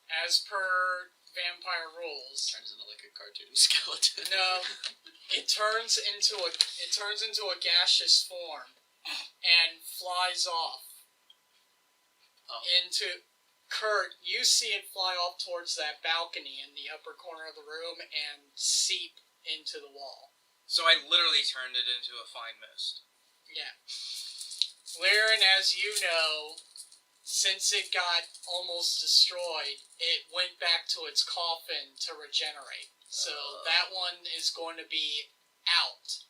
as per vampire rules, Turns into like a cartoon skeleton. no, it turns into a gaseous form and flies off Oh. into Kurt. You see it fly off towards that balcony in the upper corner of the room and seep into the wall. So I literally turned it into a fine mist. Yeah. Lyran, as you know, since it got almost destroyed, it went back to its coffin to regenerate. So that one is going to be out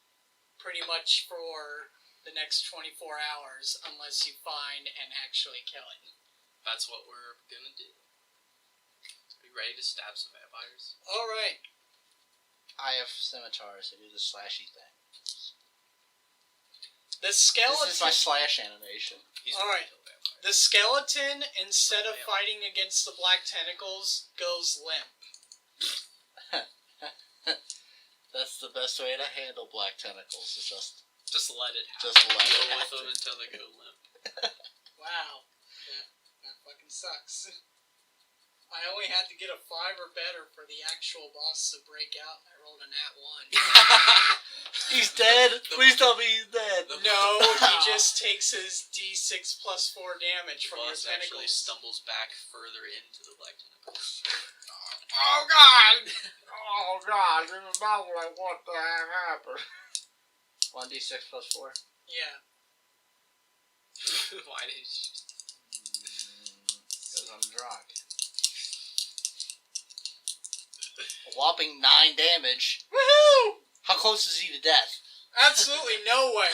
pretty much for the next 24 hours unless you find and actually kill it. That's what we're gonna do. Be ready to stab some vampires. Alright. I have scimitars. I do the slashy thing. The This skeleton... is my slash animation. He's All ready right. to kill vampires. The skeleton, instead of fighting against the black tentacles, goes limp. That's the best way to handle black tentacles. Is Just let it happen. just let Deal it with them happen. until they go limp. Wow. That fucking sucks. I only had to get a 5 or better for the actual boss to break out, and I rolled a nat 1. He's dead. Please tell me he's dead. No, he just takes his d6 plus 4 damage The from your boss actually tentacles. stumbles back further into the black tentacles. Oh god! Oh God! This is not what I want to have happen. 1d6 plus 4. Yeah. Why did you... Because I'm drunk. A whopping 9 damage. Woohoo! How close is he to death? Absolutely nowhere.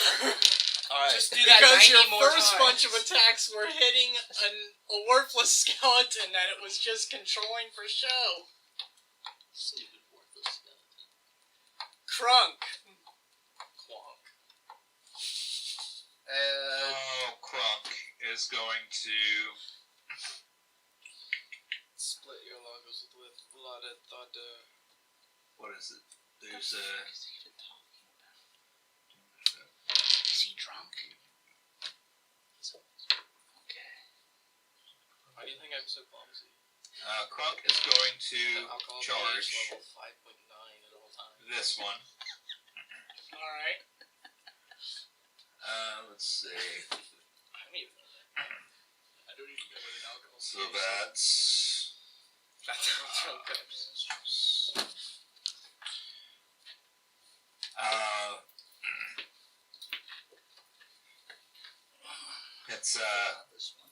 Alright. Just do that Because 90 your more first times. bunch of attacks were hitting a worthless skeleton that it was just controlling for show. Stupid worthless skeleton. Crunk. Clonk. Crunk is going to. Split your logos with blood at thought. What is it? There's a. What is he even talking about? Is he drunk? Okay. Why do you think I'm so clumsy? Crunk is going to The alcohol charge pH level 5.9 at all times. this one. Alright. Let's see. I don't even know that. I don't even know what an alcohol So pH that's. That's real good. It's This one.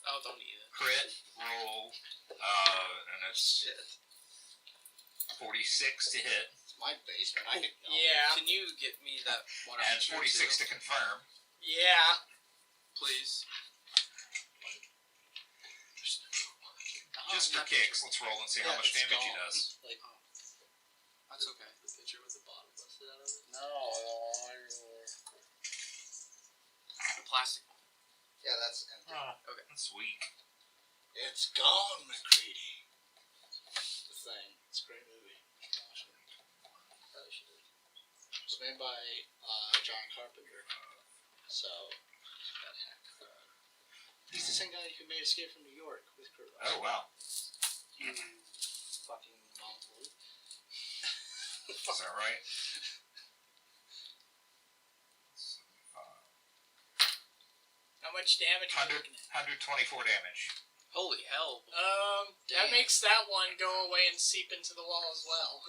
Oh, don't eat it. crit roll, and it's 46 to hit It's my basement. I could know. Yeah. Can you get me that one? and 46 to confirm. Yeah. please. Just for kicks, let's roll and see how Yeah, much it's damage he gone. does. Like, That's okay. the picture with the bottom busted out of it. No. The plastic. Yeah, that's empty. That's weak. It's gone, McCready. The thing. It's a great movie. Watch it. Probably should have. It's made by John Carpenter. So Got hacked. he's the same guy who made Escape from New York with Kurt Russell. Oh wow. You fucking mongoose. Is that right? How much damage are you 100, looking at? 124 damage. Holy hell. That Damn. makes that one go away and seep into the wall as well.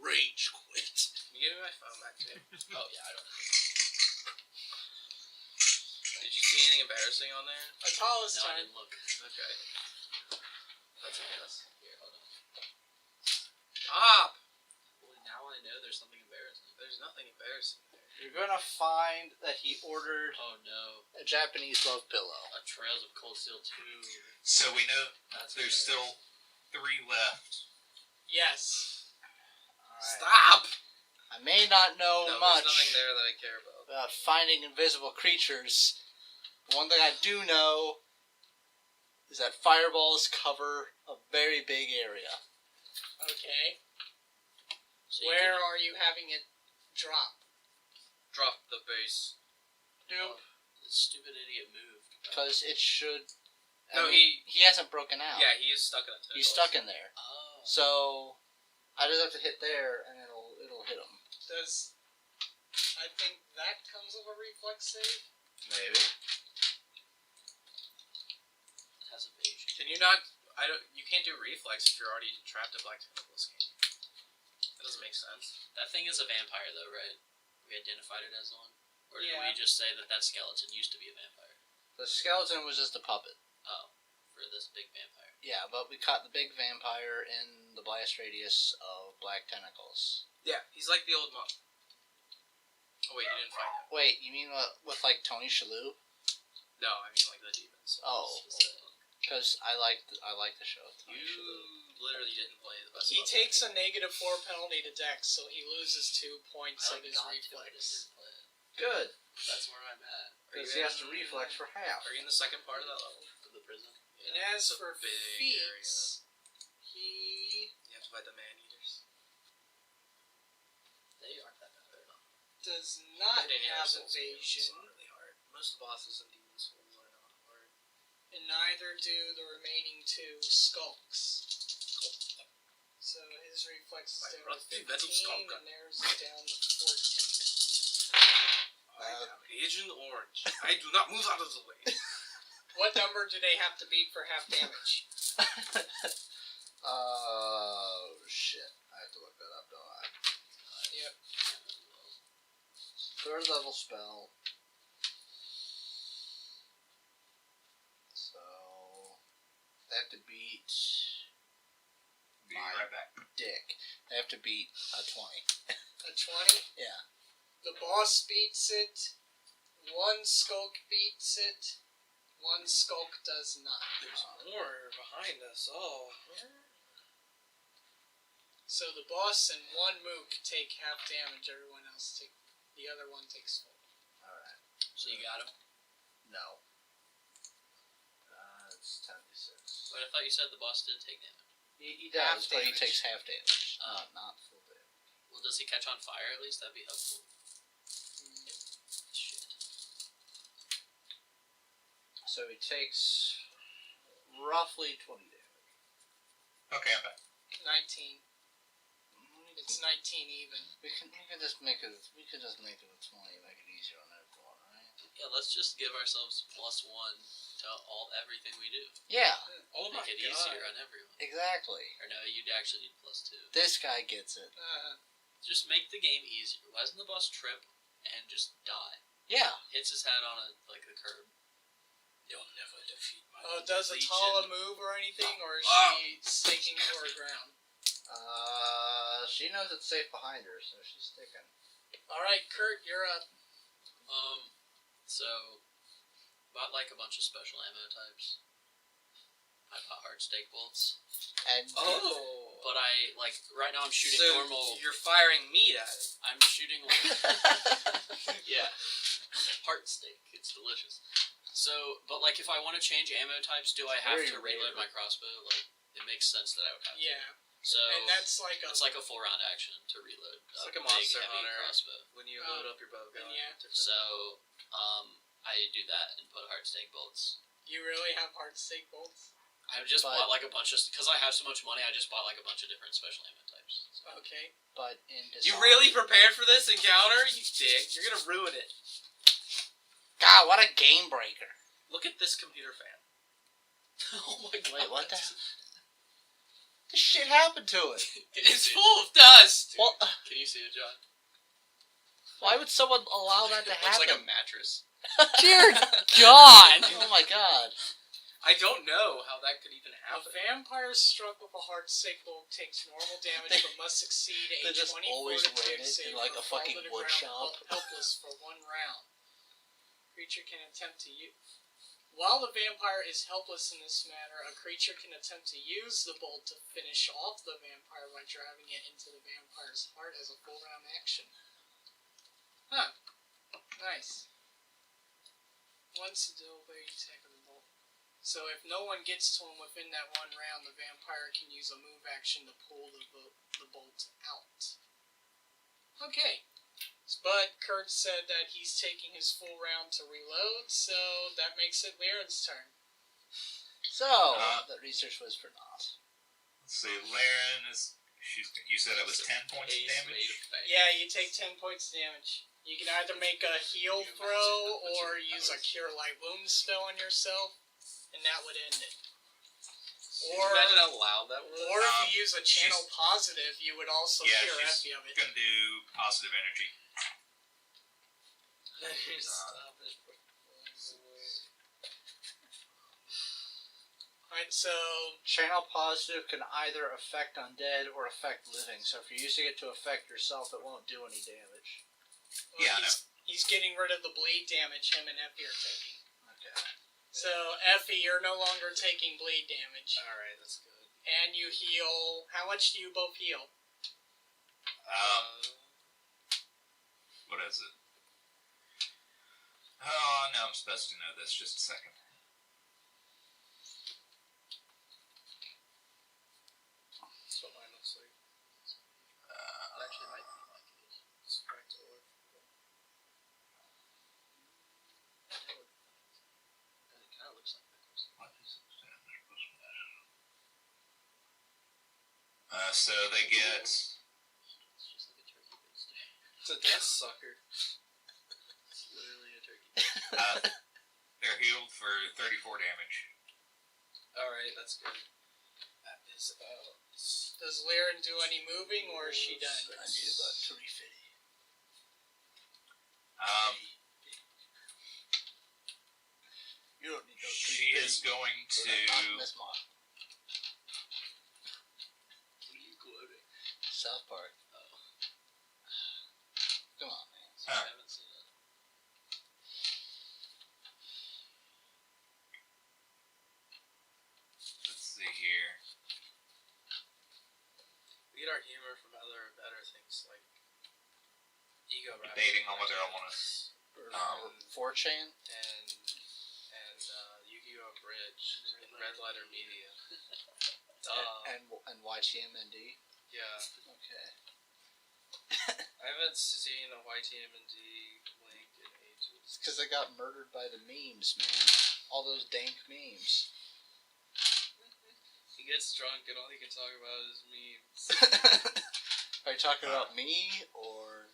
Rage quit. Can you give me my phone back, too? Oh yeah, I don't know. Did you see anything embarrassing on there? Atala's No, I turn. didn't look. Okay. That's a guess. Here, hold on. Stop! Well, now I know there's something embarrassing. There's nothing embarrassing there. You're gonna find that he ordered Oh no. a Japanese love pillow. A Trails of Cold Steel 2. So we know That's there's embarrassing. still 3 left. Yes. Stop! I may not know No, much there's nothing there that I care about. about finding invisible creatures. One thing I do know is that fireballs cover a very big area. Okay. So you Where can- are you having it drop? Drop the base. Nope. The stupid idiot moved. Because it should. No, he hasn't broken out. Yeah, he is stuck in a tentacle. He's stuck in there. Oh. So I just have to hit there, and it'll hit him. Does I think that comes with a reflex save? Maybe. It has evasion. Can you not... You can't do reflex if you're already trapped in black tentacles, can you? That doesn't make sense. That thing is a vampire, though, right? We identified it as one? Or did Yeah. we just say that that skeleton used to be a vampire? The skeleton was just a puppet. Oh, for this big vampire. Yeah, but we caught the big vampire in the blast radius of black tentacles. Yeah, he's like the old monk. Oh wait, you didn't find him. Wait, you mean with like Tony Shalhoub? No, I mean like the demons. Oh, Specific. because I like the show. Tony You Shalhoub. literally didn't play the best. He level. takes a -4 penalty to Dex, so he loses 2 points I of his got to, I reflex. just didn't play it. Good, That's where I'm at. because he has to reflex for half. Are you in the second part of that level? For the prison. And as It's a for big feats, he You have to fight the man eaters. They aren't that bad. They're not. does not Fighting any other have souls games is evasion, not really hard. Most of the bosses in Demon Souls are not hard. and neither do the remaining 2 skulks. So his reflex is My down to rusty metal 15, skulk. and theirs is down to 14. I am Agent Orange. I do not move out of the way. What number do they have to beat for half damage? Oh shit! I have to look that up, don't I? Yep. Third level spell. So they have to beat Be right back. Dick. They have to beat a 20. A 20? Yeah. The boss beats it. 1 skulk beats it. 1 skulk does not. There's more behind us all. So the boss and 1 mook take half damage. Everyone else take. The other one takes full. All right. So you got him? No. It's 10d6. But I thought you said the boss did take damage. He does, Half but he damage. takes half damage, Oh. not full damage. Well, does he catch on fire at least? That'd be helpful. Shit. So he takes roughly 20 damage. Okay, I'm back. 19. It's 19 even. We can just make it. We could just make it a 20, make it easier on everyone, right? Yeah, let's just give ourselves +1 to everything we do. Yeah, Oh my Make it god. easier on everyone. exactly. Or no, you'd actually need +2. This guy gets it. Just make the game easier. Why doesn't the boss trip and just die? Yeah. Hits his head on the curb. You'll never defeat my Does legion. Atala move or anything, or is Ah! she sticking to her ground? She knows it's safe behind her, so she's sticking. Alright, Kurt, you're up. So, bought like a bunch of special ammo types. I bought hard stake bolts. And Oh. But right now I'm shooting So normal. you're firing meat at it. I'm shooting yeah. Heart steak. It's delicious. So, but like, if I want to change ammo types, do I have Very to reload rare. my crossbow? Like, it makes sense that I would have to. Yeah, So and that's like a it's like a 4-round action to reload. It's like a big, Monster heavy Hunter. crossbow. When you load up your bow gun. yeah. So, I do that and put hard stake bolts. You really have hard stake bolts. I just But- bought like a bunch of because I have so much money. I just bought like a bunch of different special ammo types. So. Okay. But in You Dishonored... really prepared for this encounter? You dick. You're gonna ruin it. God, what a game breaker. Look at this computer fan. Oh my god! Wait, what the hell? This shit happened to it. Can you It's see it? full of dust. Well, Can you see it, John? why would someone allow that to It looks happen? like a mattress. Dear God! Oh my god. I don't know how that could even A happen. vampire struck with a hard stake bolt takes normal damage but must succeed a They just 20 always fortitude ran it save in like or a fall fucking to the wood ground shop. helpless for 1 round. Creature can attempt to use. While the vampire is helpless in this manner, a creature can attempt to use the bolt to finish off the vampire by driving it into the vampire's heart as a full round action. Huh. Nice. Once a delivery attack of the bolt. So if no one gets to him within that 1 round, the vampire can use a move action to pull the bolt out. Okay. But Kurt said that he's taking his full round to reload, so that makes it Laird's turn. So, that research was for naught. Let's see, Laren is. You said it was 10 points of Ace damage? made of fang. Yeah, you take 10 points damage. You can either make a heal You throw imagine how much or you- use a cure light wounds spell on yourself, and that would end it. Can you Or, imagine how loud that was? or if you use a channel positive, you would also Yeah, cure she's Effie of it. gonna do positive energy. Stop it. Alright, so Channel positive can either affect undead or affect living, so if you're using it to affect yourself, it won't do any damage. well, Yeah, I he's getting rid of the bleed damage him and Effie are taking. Okay. So, Effie, you're no longer taking bleed damage. Alright, that's good. And you heal. How much do you both heal? What is it? Oh, no, I'm supposed to know this. Just a second. That's what mine looks like. It actually might be like it. It's correct to work. It kind of looks like Pickles. What is it? So they get. It's just like a turkey baster. It's a death sucker. It's literally a turkey. They're healed for 34 damage. Alright, that's good. That is about. Does Lyran do any moving, or is she done? I need about 350. You don't need no 350. She is going to. Miss Ma. What are you quoting? South Park. Oh, Come on, man. I haven't seen it. Let's see here. We get our humor from other better things like ego rap. Debating on whether I want to. Or 4chan. and Yu-Gi-Oh! Bridge and Red Letter Media. And YTMND. Yeah, Okay. I haven't seen a YTMND link in ages. Because they got murdered by the memes, man. All those dank memes. He gets drunk and all he can talk about is memes. Are you talking about me or?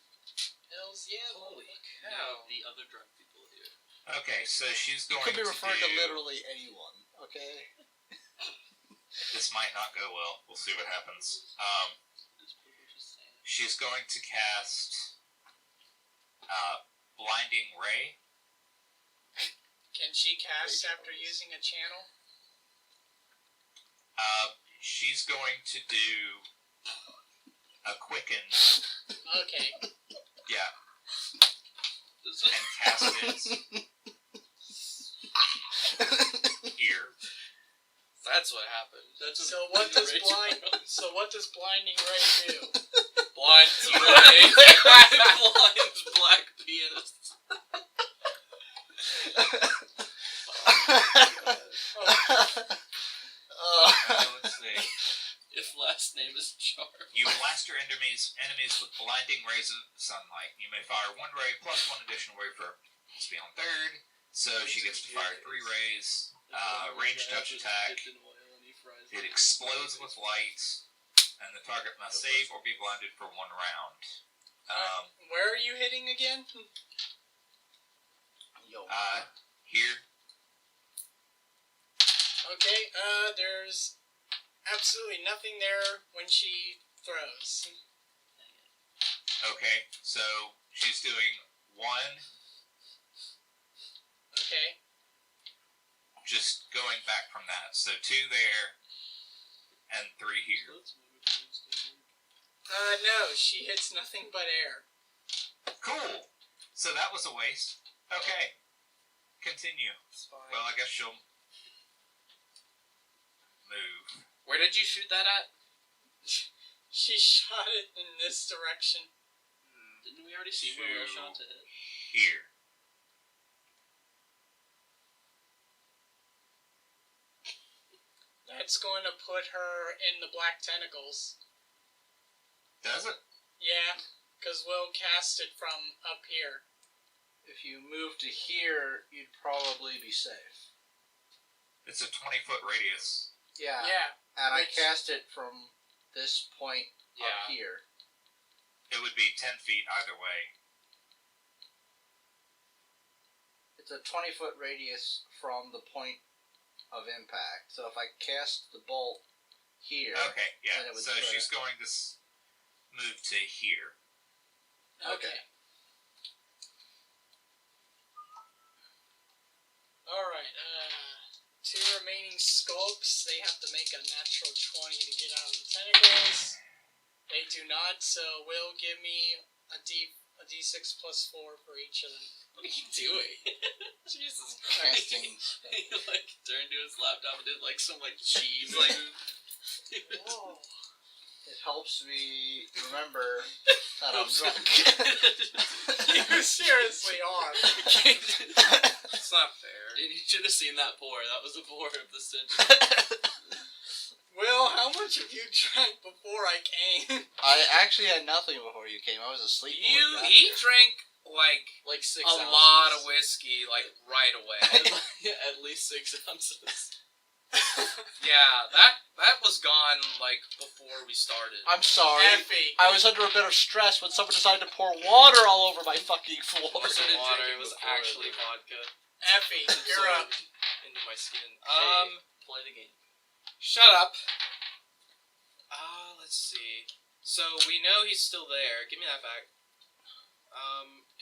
Hells yeah, Holy No, cow. the other drunk people here. Okay, so she's You going could be referring to to do. literally anyone. Okay. This might not go well. We'll see what happens. This people just saying. She's going to cast Blinding Ray. Can she cast Great after choice. using a channel? She's going to do a Quicken. Okay. Yeah, This and cast it here. That's what happened. That's So what does blinding ray do? Blinds Ray. Blinds black pianists. last name is Charm. You blast your enemies with blinding rays of sunlight. You may fire one ray plus one additional ray for to be on third. So she gets to fire 3 rays. Range touch attack. It explodes with light, and the target must save or be blinded for 1 round. Where are you hitting again? Here. Okay, there's absolutely nothing there when she throws. Okay, so she's doing 1, Okay. just going back from that. So 2 there, and 3 here. No, she hits nothing but air. Cool! So that was a waste. Okay. Continue. It's fine. Well, I guess she'll move. Where did you shoot that at? She shot it in this direction. Didn't we already see where Will shot to hit? Here. That's going to put her in the black tentacles. Does it? Yeah, because Will cast it from up here. If you move to here, you'd probably be safe. It's a 20-foot radius. Yeah. Yeah. And I Which- cast it from this point up here. It would be 10 feet either way. It's a 20-foot radius from the point of impact. So if I cast the bolt here, Okay, yeah. then it would So split she's it. going to move to here. Okay. Alright, 2 remaining skulks. They have to make a natural 20 to get out of the tentacles. They do not, so Will give me a D6 plus 4 for each of them. What are you doing? Jesus Christ. casting. He like turned to his laptop and did like some like cheese like Whoa. It helps me remember that I'm drunk. You seriously are. It's not fair. Dude, you should have seen that pour. That was a pour of the century. Will, how much have you drank before I came? I actually had nothing before you came. I was asleep. when we got He here. drank Like 6 a ounces. lot of whiskey, like right away. At least 6 ounces. Yeah, that was gone like before we started. I'm sorry. Effie. I was under a bit of stress when someone decided to pour water all over my fucking floor. Or started Water, drinking it was before actually it. vodka Effie, you're up. into my skin. Play the game. Shut up. Let's see. So we know he's still there. Give me that back.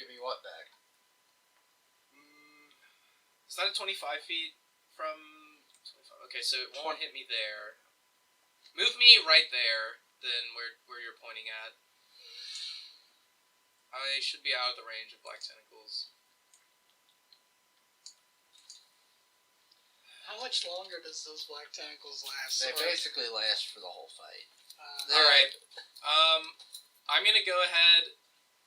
Give me what back? Is that a 25 feet from 25? Okay, so it won't hit me there. Move me right there, then where you're pointing at. I should be out of the range of black tentacles. How much longer does those black tentacles last? They Or- basically last for the whole fight. Alright. I'm gonna go ahead.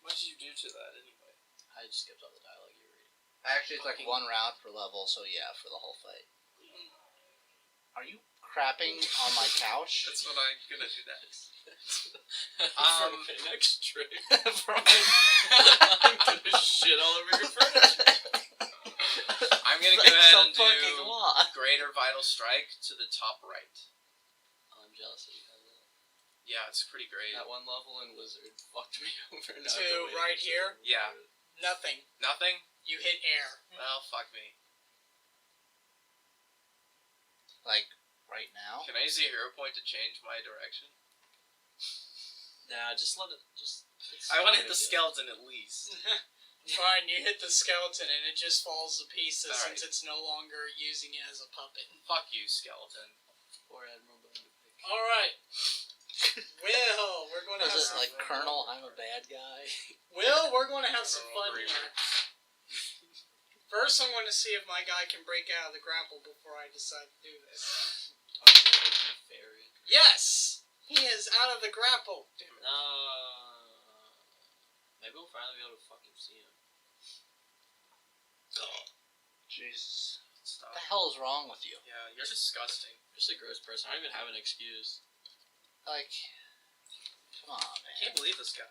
What did you do to that anyway? I just skipped all the dialogue you were reading. Actually, it's like Fucking- 1 round per level, so yeah, for the whole fight. Are you crapping on my couch? That's what I'm gonna do next. For my next trick, From I'm gonna shit all over your furniture. I'm gonna Like go ahead some and fucking do law. Greater Vital Strike to the top right. I'm jealous of you. Yeah, it's pretty great. That one level in Wizard fucked me over. Now I To have wait right for here? it. Yeah. Nothing. Nothing? You hit air. Well, fuck me. Like, right now? Can I use a hero point to change my direction? Nah, just let it. Just. I want to hit the skeleton at least. Fine, you hit the skeleton and it just falls to pieces Alright. since it's no longer using it as a puppet. Fuck you, skeleton. Or Admiral Bone to pick. Alright. Will, we're going to Is have it like, Colonel, I'm a bad guy? Will, we're going to have some fun Colonel here. First, I'm going to see if my guy can break out of the grapple before I decide to do this. I'm sure they can ferry. Yes! He is out of the grapple. Damn it. Maybe we'll finally be able to fucking see him. Jesus. Stop. What the hell is wrong with you? Yeah, you're disgusting. Just a gross person. I don't even have an excuse. Like, come on, I man. can't believe this guy.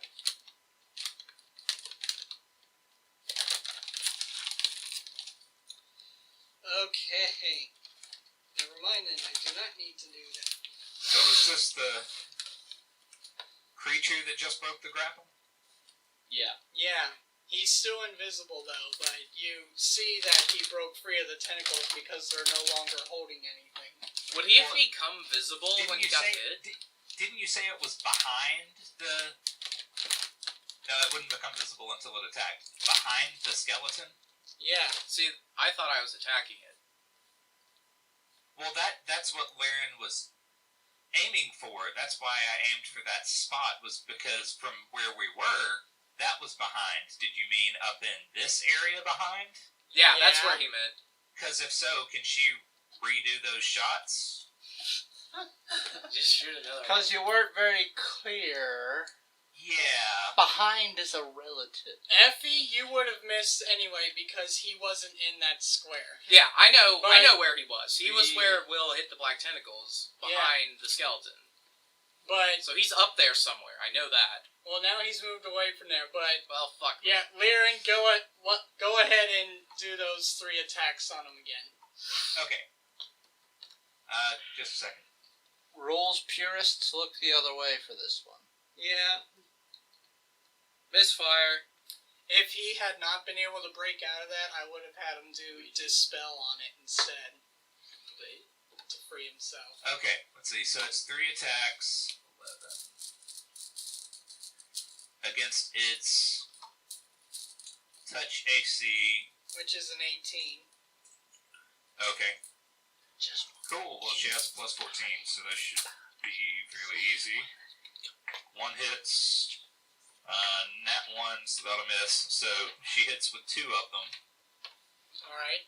Okay. Never mind then, I do not need to do that. So is this the creature that just broke the grapple? Yeah. Yeah. He's still invisible though, but you see that he broke free of the tentacles because they're no longer holding anything. Would he have Or- become visible when he got hit? Didn't you say it was behind the... No, it wouldn't become visible until it attacked. Behind the skeleton? Yeah. See, I thought I was attacking it. Well, that's what Laren was aiming for. That's why I aimed for that spot, was because from where we were, that was behind. Did you mean up in this area behind? Yeah, that's Yeah. where he meant. Because if so, can she redo those shots? Just shoot another Because you weren't very clear. Yeah. Behind is a relative. Effie, you would have missed anyway because he wasn't in that square. Yeah, I know But- where he was. He was where Will hit the black tentacles, behind the skeleton. But, So he's up there somewhere, I know that. well, now he's moved away from there, but... Well, fuck. Yeah, Lyran, go ahead and do those 3 attacks on him again. Okay. Just a second. Rules purists look the other way for this one. Yeah. Misfire. If he had not been able to break out of that, I would have had him do Dispel on it instead. To free himself. Okay, let's see. So it's 3 attacks. 11. Against its touch AC. Which is an 18. Okay. Just Cool. Well, she has plus 14, so that should be fairly easy. 1 hits. Nat 1, so that'll miss. So she hits with 2 of them. Alright.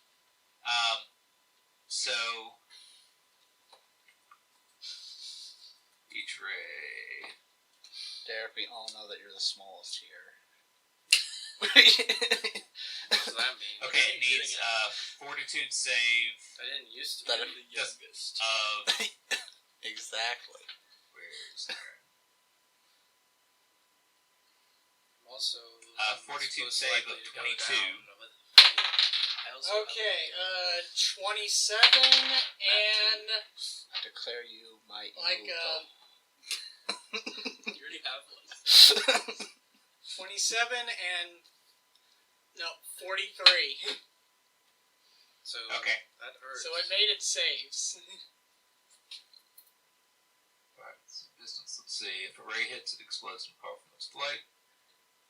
So each ray. Derek, we all know that you're the smallest here. What does that mean? Okay, it needs fortitude save I didn't used to That be if- the youngest. of Exactly. where's there? Also, fortitude most save likely of to go 22. down with the fight. I also Okay, 27 and I declare you my like immortal. You already have one. 27 and no, 43. So Okay. that hurts. So it made its saves. Right, so distance, let's see. If a ray hits, it explodes in powerful its flight.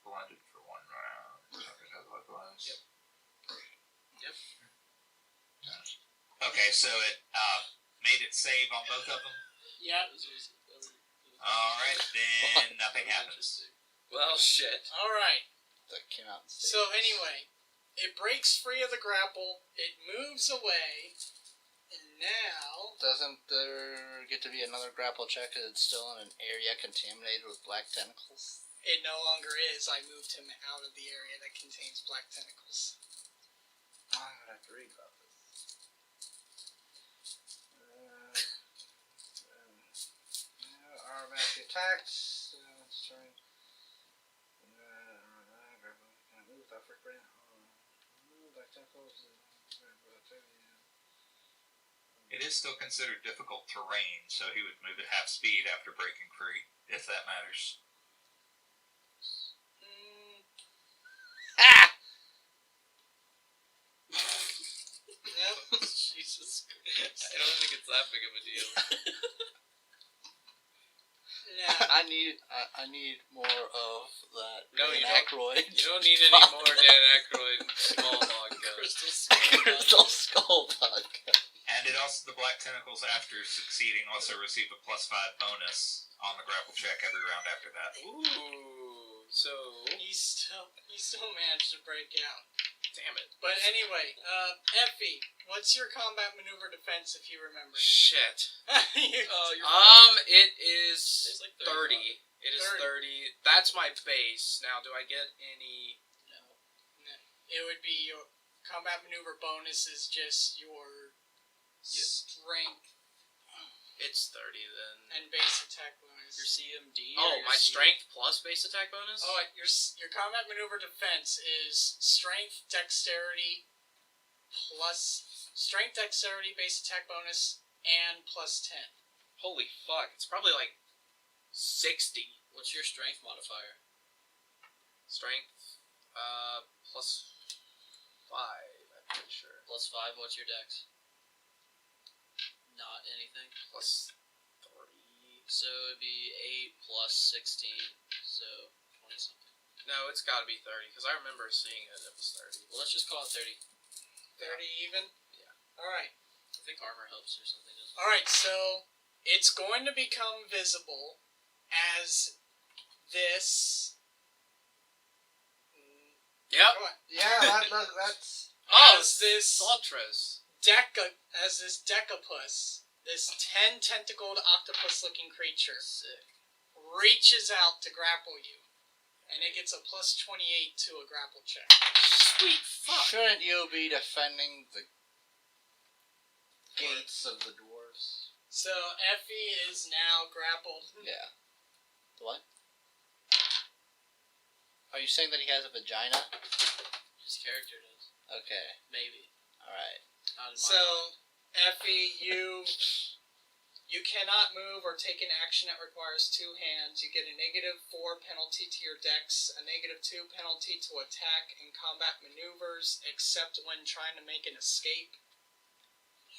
Blinded for 1 round. Target has likewise. Yep. Yep. Okay, so it made it save on both of them. Yep. Alright, then nothing happens. Well, shit. Alright. That came out in So anyway, it breaks free of the grapple, it moves away, and now... Doesn't there get to be another grapple check because it's still in an area contaminated with black tentacles? It no longer is. I moved him out of the area that contains black tentacles. I'm gonna have to read about this. Automatic attacks. Sorry. Black tentacles. It is still considered difficult terrain, so he would move at half speed after breaking free, if that matters. Ah! Yep. Jesus Christ. I don't think it's that big of a deal. No. I need more of that. No, Dan you don't. Aykroyd. You don't need any more Dan Aykroyd small vodka. Crystal Skull. Crystal Skull vodka. And it also, the black tentacles, after succeeding, also receive a +5 bonus on the grapple check every round after that. Ooh, so He still managed to break out. damn it. But anyway, Effie, what's your combat maneuver defense if you remember? Shit. You- It is There's like 30. It is 30. That's my base. Now, do I get any? It would be your combat maneuver bonus is just your strength. It's 30 then. And base attack bonus. Your CMD. Oh, or your my strength plus base attack bonus? Oh, your combat maneuver defense is strength, dexterity, base attack bonus, and plus 10. Holy fuck, it's probably like 60. What's your strength modifier? Strength, plus 5, I'm pretty sure. Plus 5. What's your dex? Not anything. Plus 3. So it'd be 8 plus 16. So 20 something. No, it's gotta be 30, because I remember seeing it was 30. Well, let's just call it 30. 30 even? Yeah. Alright. I think armor helps or something, doesn't it? Alright, so it's going to become visible as this. Yep. Come on. Yeah, that's. Oh, As this Saltras. Decapus, this 10 tentacled octopus looking creature, Sick. reaches out to grapple you. And it gets a plus 28 to a grapple check. Sweet fuck. Shouldn't you be defending the gates of the dwarves? So Effie is now grappled. Yeah. What? Are you saying that he has a vagina? His character does. Okay. Maybe. Alright. Not in So, Effie, you cannot move or take an action that requires 2 hands. You get a -4 penalty to your dex, a -2 penalty to attack and combat maneuvers, except when trying to make an escape.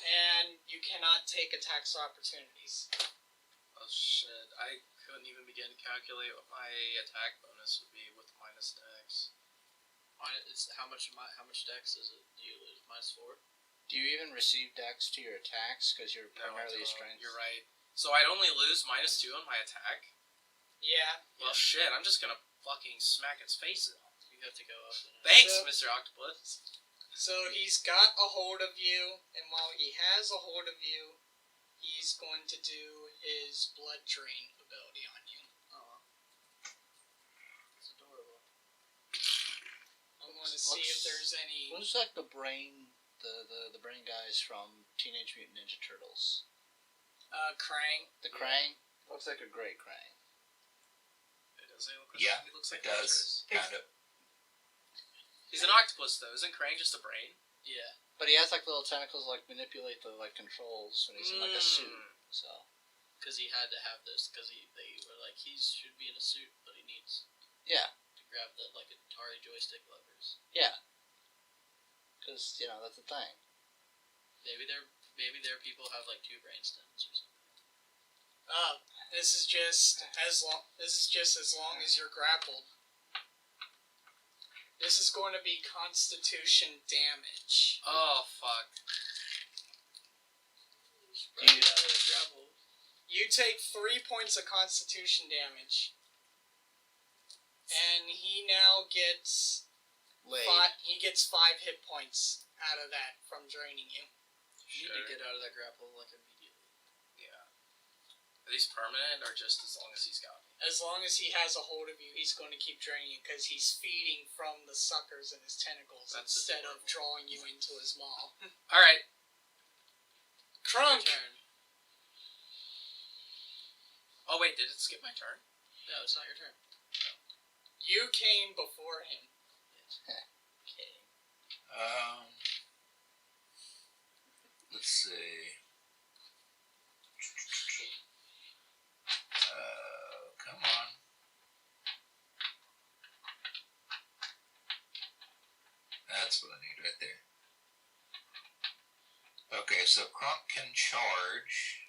And you cannot take attacks or opportunities. Oh shit, I couldn't even begin to calculate what my attack bonus would be with minus dex. It's how much dex is it? Do you lose? -4? Do you even receive dex to your attacks? Because you're No, I primarily don't. strength. You're right. So I'd only lose -2 on my attack? Yeah. Well shit, I'm just gonna fucking smack its face in. You have to go up. Thanks, So- Mr. Octopus. So he's got a hold of you, and while he has a hold of you, he's going to do his blood drain ability on you. Oh. It's adorable. I want to see if there's any. Looks like the brain, the brain guys from Teenage Mutant Ninja Turtles. Krang. The Krang looks like a great Krang. It does look like, Yeah, it looks like It does. Kind of. He's an octopus though, isn't Krang just a brain? Yeah. But he has like little tentacles, like manipulate the like controls when he's in like a suit. So Because he had to have this, because they were like, he should be in a suit, but he needs yeah, to grab the, like, Atari joystick levers. because you know that's the thing. Maybe their people have, like, 2 brain stems or something. This is just as long as you're grappled. This is going to be Constitution damage. Oh fuck. Right out of the grapple. You take 3 points of Constitution damage, and he now gets Laid. 5 hit points out of that from draining you. You need to get out of that grapple, like, immediately. Yeah. Are these permanent or just as long as he's got me? As long as he has a hold of you, he's going to keep draining you because he's feeding from the suckers in his tentacles That's instead of adorable. drawing you into his maw. Alright. Crunk! Your turn. Oh wait, did it skip my turn? No, it's not your turn. You came before him. Okay. Let's see. Come on. That's what I need right there. Okay, so Kronk can charge.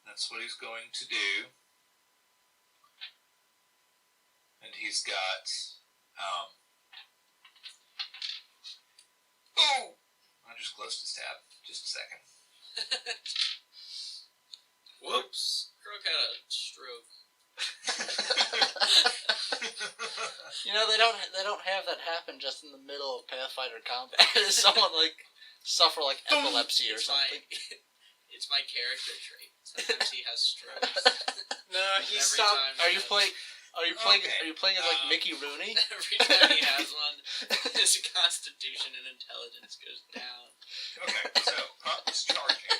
That's what he's going to do. And he's got, oh! I just closed his tab. Just a second. Whoops. Croak had a stroke. You know they don't have that happen just in the middle of Pathfinder combat. Someone like suffer like epilepsy or something. It's my character trait. Sometimes he has strokes. No, he Every stopped. time Are he you has- playing? Are you playing? Okay. Are you playing as like Mickey Rooney? Every time he has one, his constitution and intelligence goes down. Okay, so Kronk is charging.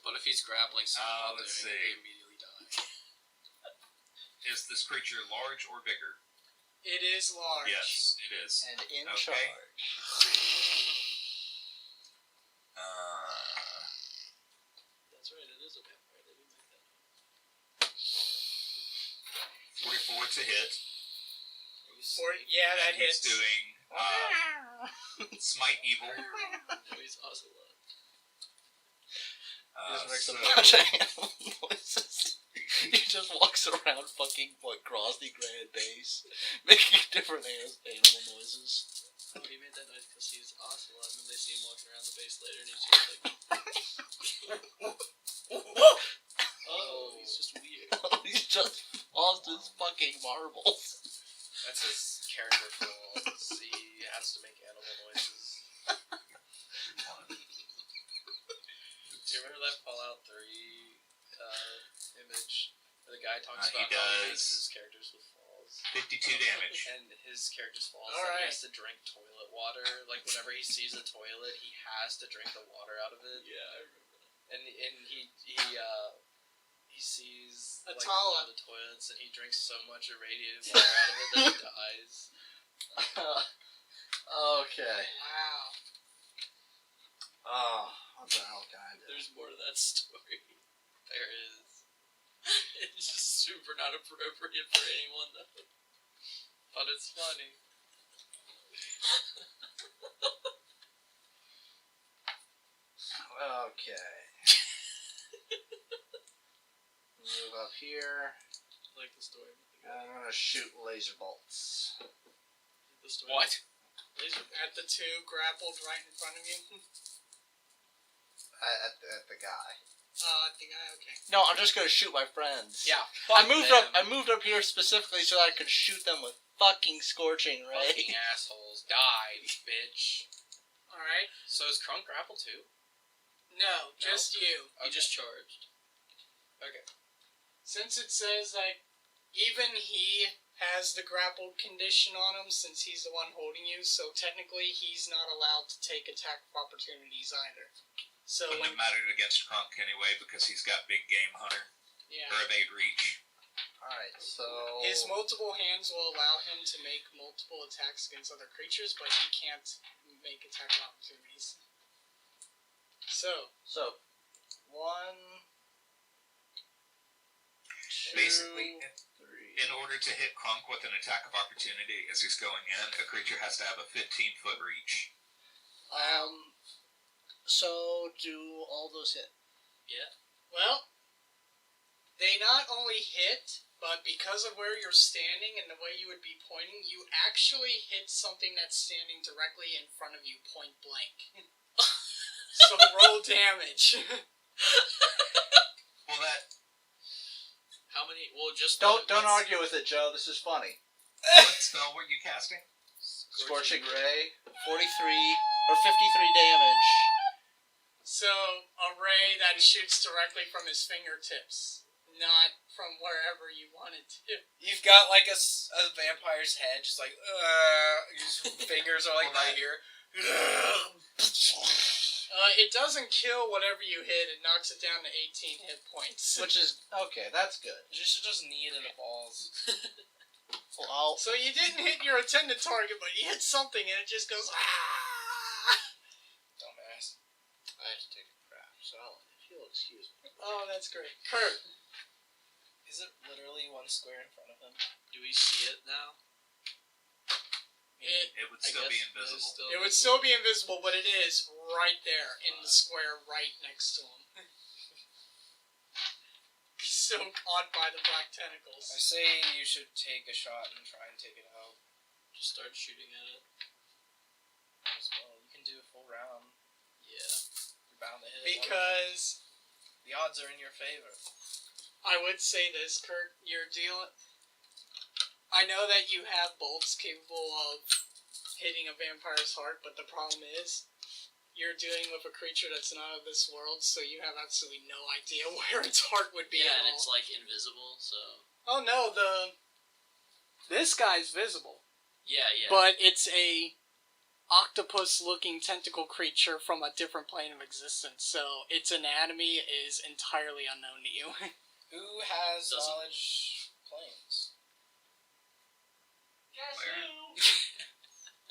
But if if he's grappling someone, let's they see. immediately die. Is this creature large or bigger? It is large. Yes, it is. And in Okay. charge. That's right, it is a vampire. They do make that. 44 to hit. Yeah, that And he's hits. doing Smite Evil. No, he's Ocelot. Just makes So, a bunch of animal noises. He just walks around fucking, Grosny Grand Base, making different animal noises. Oh, he made that noise because he's Ocelot, and then they see him walking around the base later, and he's just like, oh, he's just weird. He's just lost his fucking marbles. That's his character flaw. He has to make animal noises. Do you remember that Fallout 3 image where the guy talks He about how he makes does. his characters with falls? 52 damage. And his character's falls, All like, he right. has to drink toilet water. Like, whenever he sees a toilet, he has to drink the water out of it. Yeah, I remember that. And he sees A like toilet. all the toilets, and he drinks so much irradiated water out of it that he dies. Okay. Wow. Oh, what the hell can I do? There's more to that story. There is. It's just super not appropriate for anyone, though. But it's funny. Okay. Move up here. I like the story. And I'm gonna shoot laser bolts. The story. What? Laser. At the two grappled right in front of you. At the guy. I think okay. No, I'm just gonna shoot my friends. Yeah. I moved up. them. I moved up here specifically so that I could shoot them with fucking scorching ray. Fucking assholes. Die, bitch. Alright. So is Krunk grapple too? No, just you. He just charged. Okay. Since it says that even he has the grappled condition on him since he's the one holding you, so technically he's not allowed to take attack of opportunities either. So Wouldn't have mattered against Krunk anyway because he's got big game hunter. yeah. Or evade reach. Alright, so... His multiple hands will allow him to make multiple attacks against other creatures, but he can't make attack opportunities. So, 1, 2, Basically, 3. in order to hit Krunk with an attack of opportunity as he's going in, a creature has to have a 15-foot reach. So do all those hit? well, they not only hit, but because of where you're standing and the way you would be pointing, you actually hit something that's standing directly in front of you, point blank. So roll damage. Well, that... How many? Well, just Don't let's- argue with it, Joe. This is funny. What spell were you casting? Scorching ray, 43 or 53 damage. So, a ray that shoots directly from his fingertips, not from wherever you want it to. You've got like a vampire's head, just like, his fingers are like Well, right here. It doesn't kill whatever you hit, it knocks it down to 18 hit points. Which is, okay, that's good. You should just knee it in the balls. Well, So you didn't hit your intended target, but you hit something and it just goes, ah! Dumbass. I have to take a crap, so if you'll excuse me. Oh, that's great. Kurt. Is it literally one square in front of him? Do we see it now? It would still be invisible. It would still be invisible, but it is right there in the square right next to him. So caught by the black tentacles. I say you should take a shot and try and take it out. Just start shooting at it. As well. You can do a full round. Yeah. You're bound to hit. Because the odds are in your favor. I would say this, Kurt, you're dealing... I know that you have bolts capable of hitting a vampire's heart, but the problem is you're dealing with a creature that's not of this world, so you have absolutely no idea where its heart would be Yeah, at and all. it's like invisible, so. Oh no, this guy's visible. Yeah. But it's a octopus-looking tentacle creature from a different plane of existence, so its anatomy is entirely unknown to you. Who has Doesn't- knowledge planes?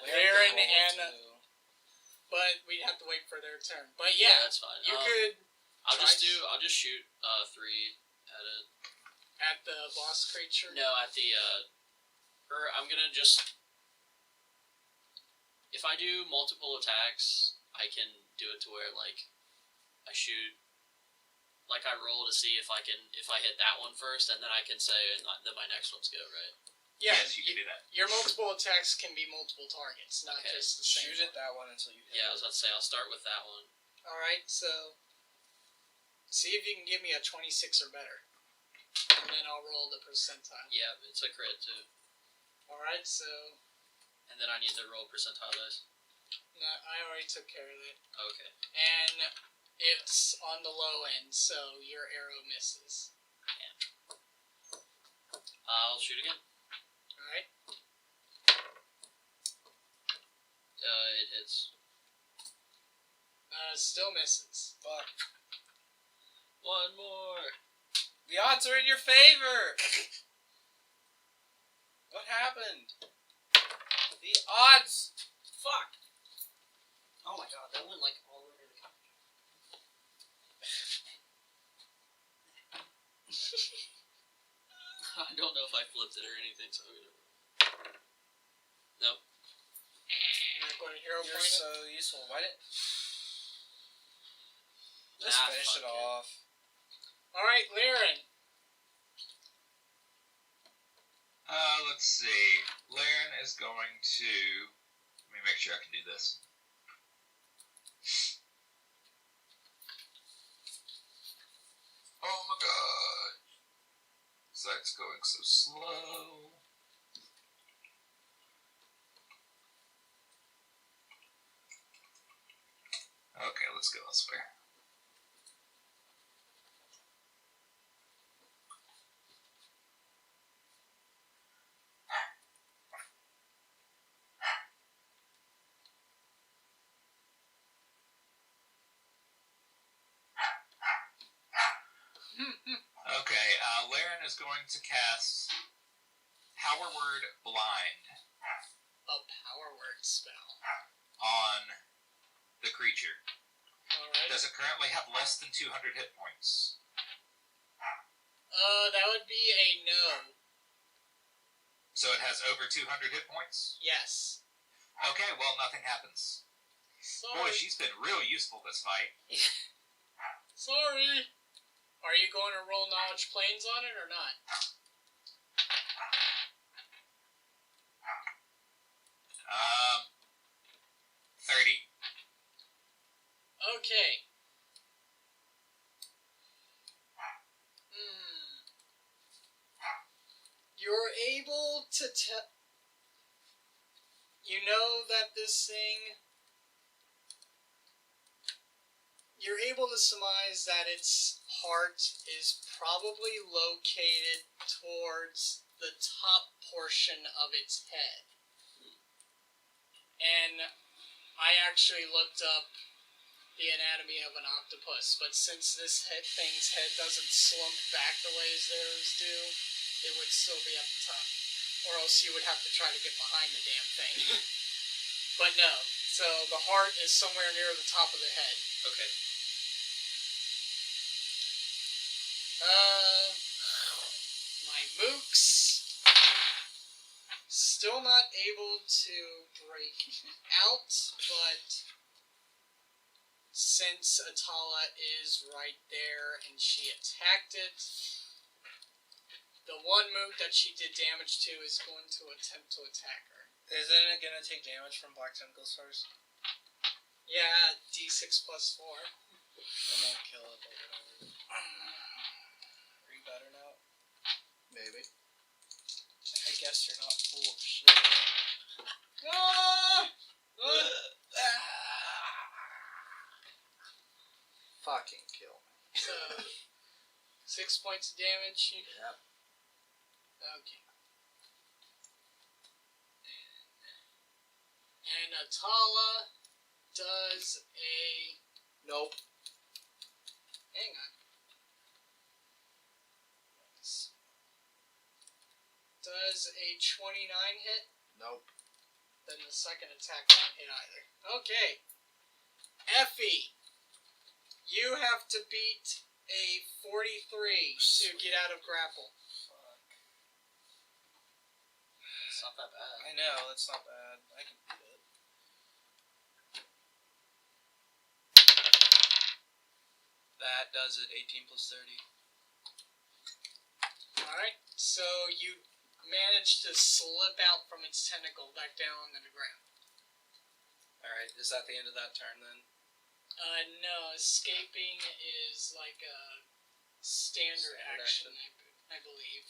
Laren can roll and- too. But we'd have to wait for their turn. But Yeah, yeah, that's fine. you could I'll try just shoot 3 at it. at the boss creature. No, at the or I'm gonna just. If I do multiple attacks, I can do it to where like I shoot. Like I roll to see if I hit that one first, and then I can say, and then my next one's go, right? Yeah, Yes, you can do that. your multiple attacks can be multiple targets, not Okay. just the same. Shoot at that one until you hit Yeah, I it. was about to say I'll start with that one. Alright, so see if you can give me a 26 or better. And then I'll roll the percentile. Yeah, it's a crit too, Alright, so and then I need to roll percentile dice. no, I already took care of it. Okay. And it's on the low end, so your arrow misses. I'll shoot again. Alright? It hits. Still misses. Fuck. One more. The odds are in your favor! What happened? The odds! Fuck! Oh my god, that went like all over the couch. I don't know if I flipped it or anything, so I'm gonna. Nope. You're not going to hero You're point it? so useful. Why didn't... Just Ah, finish it fuck it. off. Alright, Laren. Let's see. Laren is going to... Let me make sure I can do this. Oh my god. Site's going so slow. Okay, let's go elsewhere. Okay, Laren is going to cast Power Word Blind A power word spell. on the creature. Alright. Does it currently have less than 200 hit points? That would be a no. So it has over 200 hit points? Yes. Okay, well, nothing happens. Boy, Sorry. she's been real useful this fight. Sorry. Are you going to roll knowledge planes on it or not? Um, 30. Okay. You're able to tell. You know that this thing. You're able to surmise that its heart is probably located towards the top portion of its head. And I actually looked up the anatomy of an octopus, but since this thing's head doesn't slump back the way theirs do, it would still be at the top. Or else you would have to try to get behind the damn thing. But no, so the heart is somewhere near the top of the head. Okay. My mooks still not able to break out, but since Atala is right there and she attacked it, the one mook that she did damage to is going to attempt to attack her. Isn't it gonna take damage from Black Tentacle Stars? Yeah, D6 plus 4. It won't kill it, but whatever. Are you better now? Maybe. I guess you're not full of shit. Ah! Fucking kill me. So, 6 points of damage. Yep. Okay. And Atala does a. Nope. Hang on. Does a 29 hit? Nope. Then the second attack won't hit either. Okay. Effie, you have to beat a 43 to get out of grapple. It's not that bad. I know, that's not bad. I can do it. That does it. 18 plus 30. Alright, so you manage to slip out from its tentacle back down to the ground. Alright, is that the end of that turn then? No, escaping is like a standard action, I believe.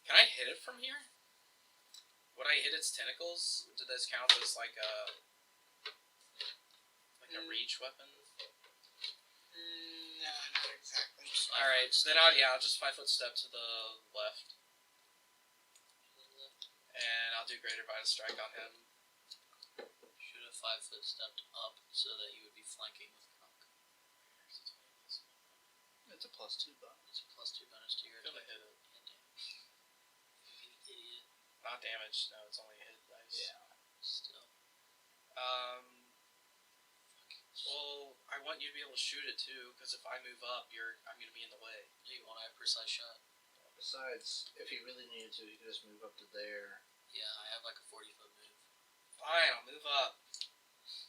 Can I hit it from here? Would I hit its tentacles? Do those count as like a reach weapon? No, not exactly. Alright, then I'll just 5 foot step to the left. And I'll do Greater Vital Strike on him. Should have 5 foot stepped up so that you would be flanking with Kronk. It's a +2 bonus. It's a +2 bonus to your I'm gonna attack. hit it. And damage. You idiot. Not damage, no, it's only hit dice. Yeah. Still. Well, I want you to be able to shoot it too, because if I move up, I'm gonna be in the way. You want to have precise shot? Besides, if he really needed to, he could just move up to there. Yeah, I have like a 40-foot move. Fine, I'll move up.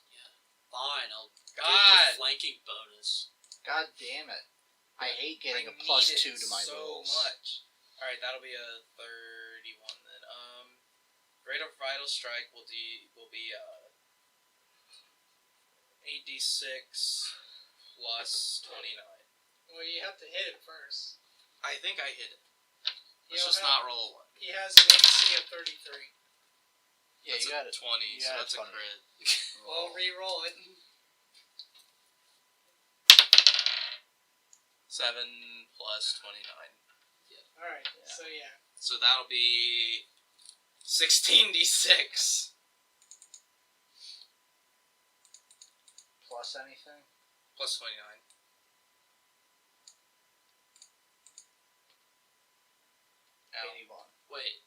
Yeah. Fine, I'll God! get the flanking bonus. God damn it. I hate getting I a +2 need it to my so rolls. much. Alright, that'll be a 31 then. Greater Vital Strike will be 8d6 plus 29. Well, you have to hit it first. I think I hit it. You Let's don't just have- not roll a 1. He has an AC of 33. Yeah, That's you got a it. 20, You so got that's a 20. crit. Well, re-roll it. 7 plus 29. Alright, Yeah. so yeah. So that'll be 16d6. Plus anything? Plus 29. Ow. 81. Wait,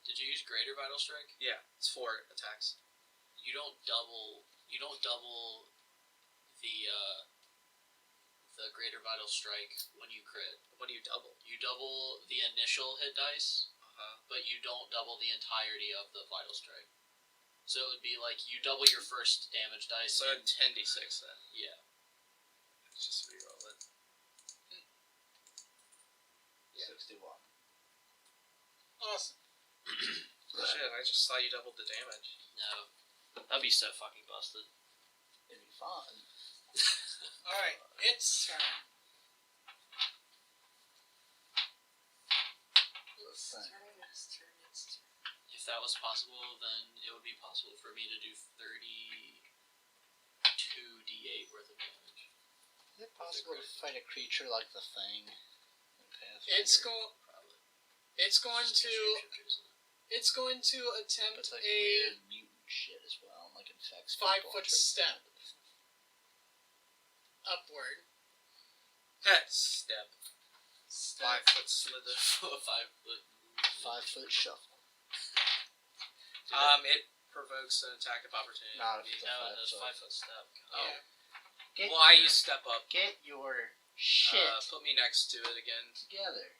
did you use Greater Vital Strike? Yeah, it's 4 attacks. You don't double the Greater Vital Strike when you crit. What do you double? You double the initial hit dice, Uh-huh. but you don't double the entirety of the Vital Strike. So it would be like you double your first damage dice. So and, 10d6 then. yeah. Let's just reroll it. 61. Awesome. Shit, I just thought you doubled the damage. No. That'd be so fucking busted. It'd be fun. Alright, it's turn. Let's think. If that was possible, then it would be possible for me to do 32d8 worth of damage. Is it possible to fight a creature like the Thing? It's Probably. going Just to shapeshifter, isn't it? it's going to attempt It's like a weird mutant shit as well, like infects 5 people foot and treats them. step upward. Step. Step. 5 foot slither. 5 foot. 5 foot shuffle. It provokes an attack of opportunity. Not if it's a No, 5 it's foot. 5 foot step. Yeah. Get Well, I your, use step up. get your shit Put me next to it again. together.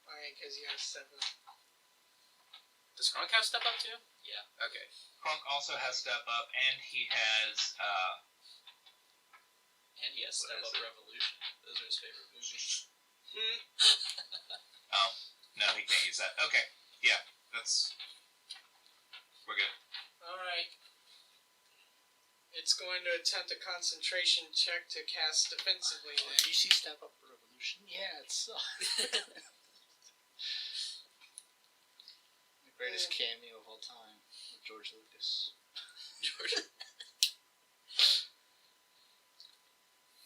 Alright, because you have 7. Does Kronk have step up too? Yeah. Okay. Krunk also has step up, and he has And he has What Step is Up it? Revolution. Those are his favorite movies. no, he can't use that. Okay, yeah, we're good. Alright. It's going to attempt a concentration check to cast defensively Oh, then. did you see Step Up Revolution? Yeah, it sucks. The greatest cameo of all time with George Lucas. George.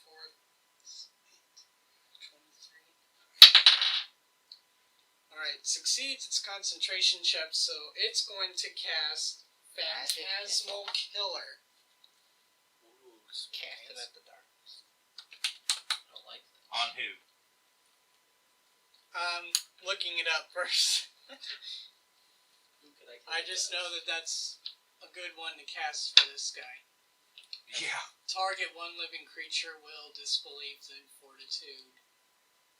4, 23. Alright, succeeds its concentration check, so it's going to cast Phantasmal Killer. Ooh, Cast it at the dark. I don't like that. On who? Looking it up first. Who could I I just know that that's a good one to cast for this guy. Yeah. Target one living creature will disbelieve the fortitude.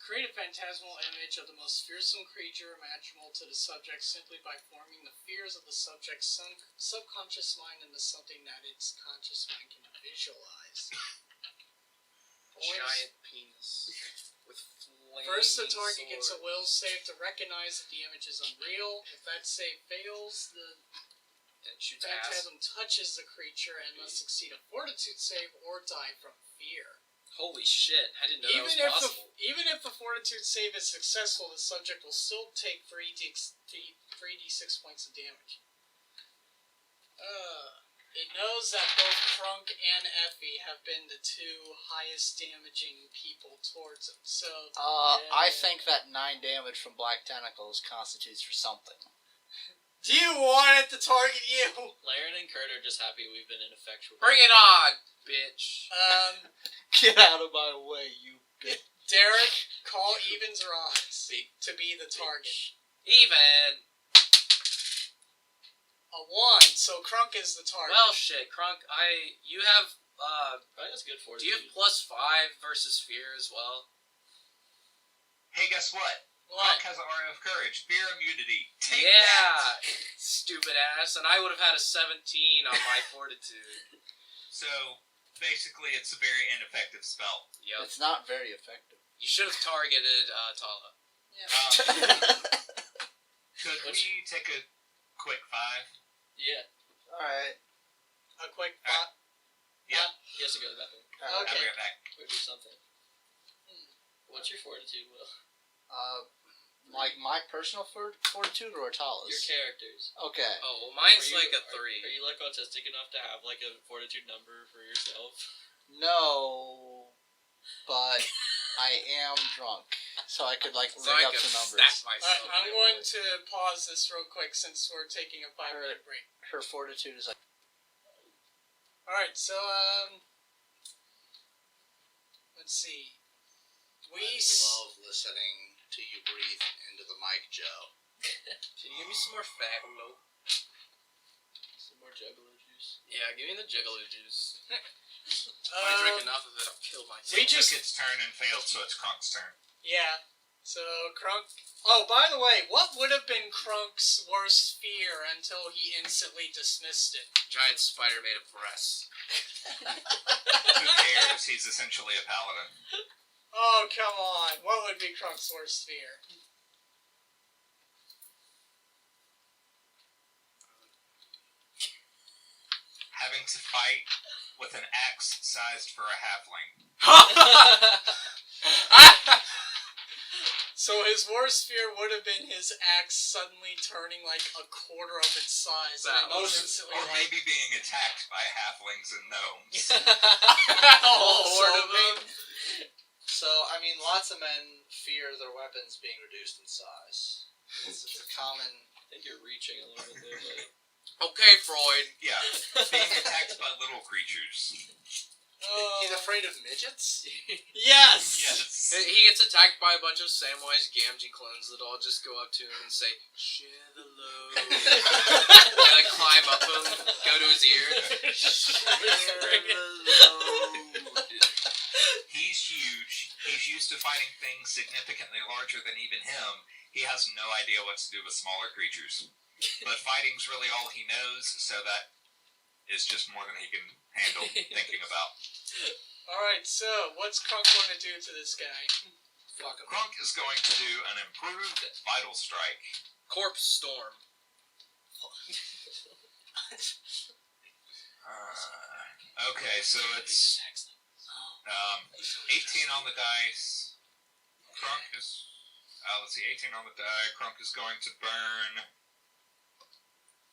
Create a phantasmal image of the most fearsome creature imaginable to the subject simply by forming the fears of the subject's subconscious mind into something that its conscious mind can visualize. Giant penis with flaming First, the target gets a sword. will save to recognize that the image is unreal. If that save fails, the And shoots ass. phantasm touches the creature and must succeed a fortitude save or die from fear. Holy shit! I didn't know Even that was possible. even if the fortitude save is successful, the subject will still take 3d6 points of damage. It knows that both Krunk and Effie have been the two highest damaging people towards him, so... I think that 9 damage from Black Tentacles constitutes for something. Do you want it to target you? Laren and Kurt are just happy we've been ineffectual. Bring it on, bitch! Get out of my way, you bitch. Derek, call evens or odds to be the target. Even. A 1, so Krunk is the target. Well, shit, Krunk. You have. I think that's good for Do you have +5 versus fear as well? Hey, guess what? What? Krunk has an aura of courage. Fear immunity. Take Yeah, that! stupid ass. And I would have had a 17 on my fortitude. So, basically, it's a very ineffective spell. Yep. It's not very effective. You should have targeted Tala. Could we take a quick 5? Yeah. Alright. A quick Alright. thought. He has to go to the bathroom. I'll Okay. be right back. Or do something. What's your fortitude, Will? Like my personal fortitude or Atala's? Your characters. Okay. Oh, well, mine's Are you- like a 3. Are you like autistic enough to have like a fortitude number for yourself? No, but I am drunk, so I could like So rig I up can some numbers. snap myself. I'm going to pause this real quick since we're taking a 5-minute break. Her fortitude is like Alright, so, let's see. I love listening to you breathe into the mic, Joe. Can you give me some more fat, Will? Some more juggalo juice. Yeah, give me the Jiggalo juice. If I Um, drink enough of it, I'll kill myself. We It just- took its turn and failed, so it's Krunk's turn. yeah. So, Krunk... Oh, by the way, what would have been Krunk's worst fear until he instantly dismissed it? Giant spider made of breasts. Who cares? He's essentially a paladin. Oh, come on. What would be Krunk's worst fear? Having to fight with an axe sized for a halfling. So his worst fear would have been his axe suddenly turning like a quarter of its size. That and then was- instantly Or like, maybe being attacked by halflings and gnomes. Horde of them. So, I mean, lots of men fear their weapons being reduced in size. It's a common... I think you're reaching a little bit there, buddy. Okay, Freud. Yeah, being attacked by little creatures. He's afraid of midgets? Yes! Yes. He gets attacked by a bunch of Samwise Gamgee clones that all just go up to him and say, "Share the load." They like climb up him, go to his ear. Share the load. He's huge. He's used to fighting things significantly larger than even him. He has no idea what to do with smaller creatures. But fighting's really all he knows, so that is just more than he can handle thinking about. Alright, so what's Krunk going to do to this guy? Fuck him. Krunk is going to do an improved vital strike. Corpse storm. Okay, so it's 18 on the dice. Krunk is... let's see, 18 on the die. Krunk is going to burn...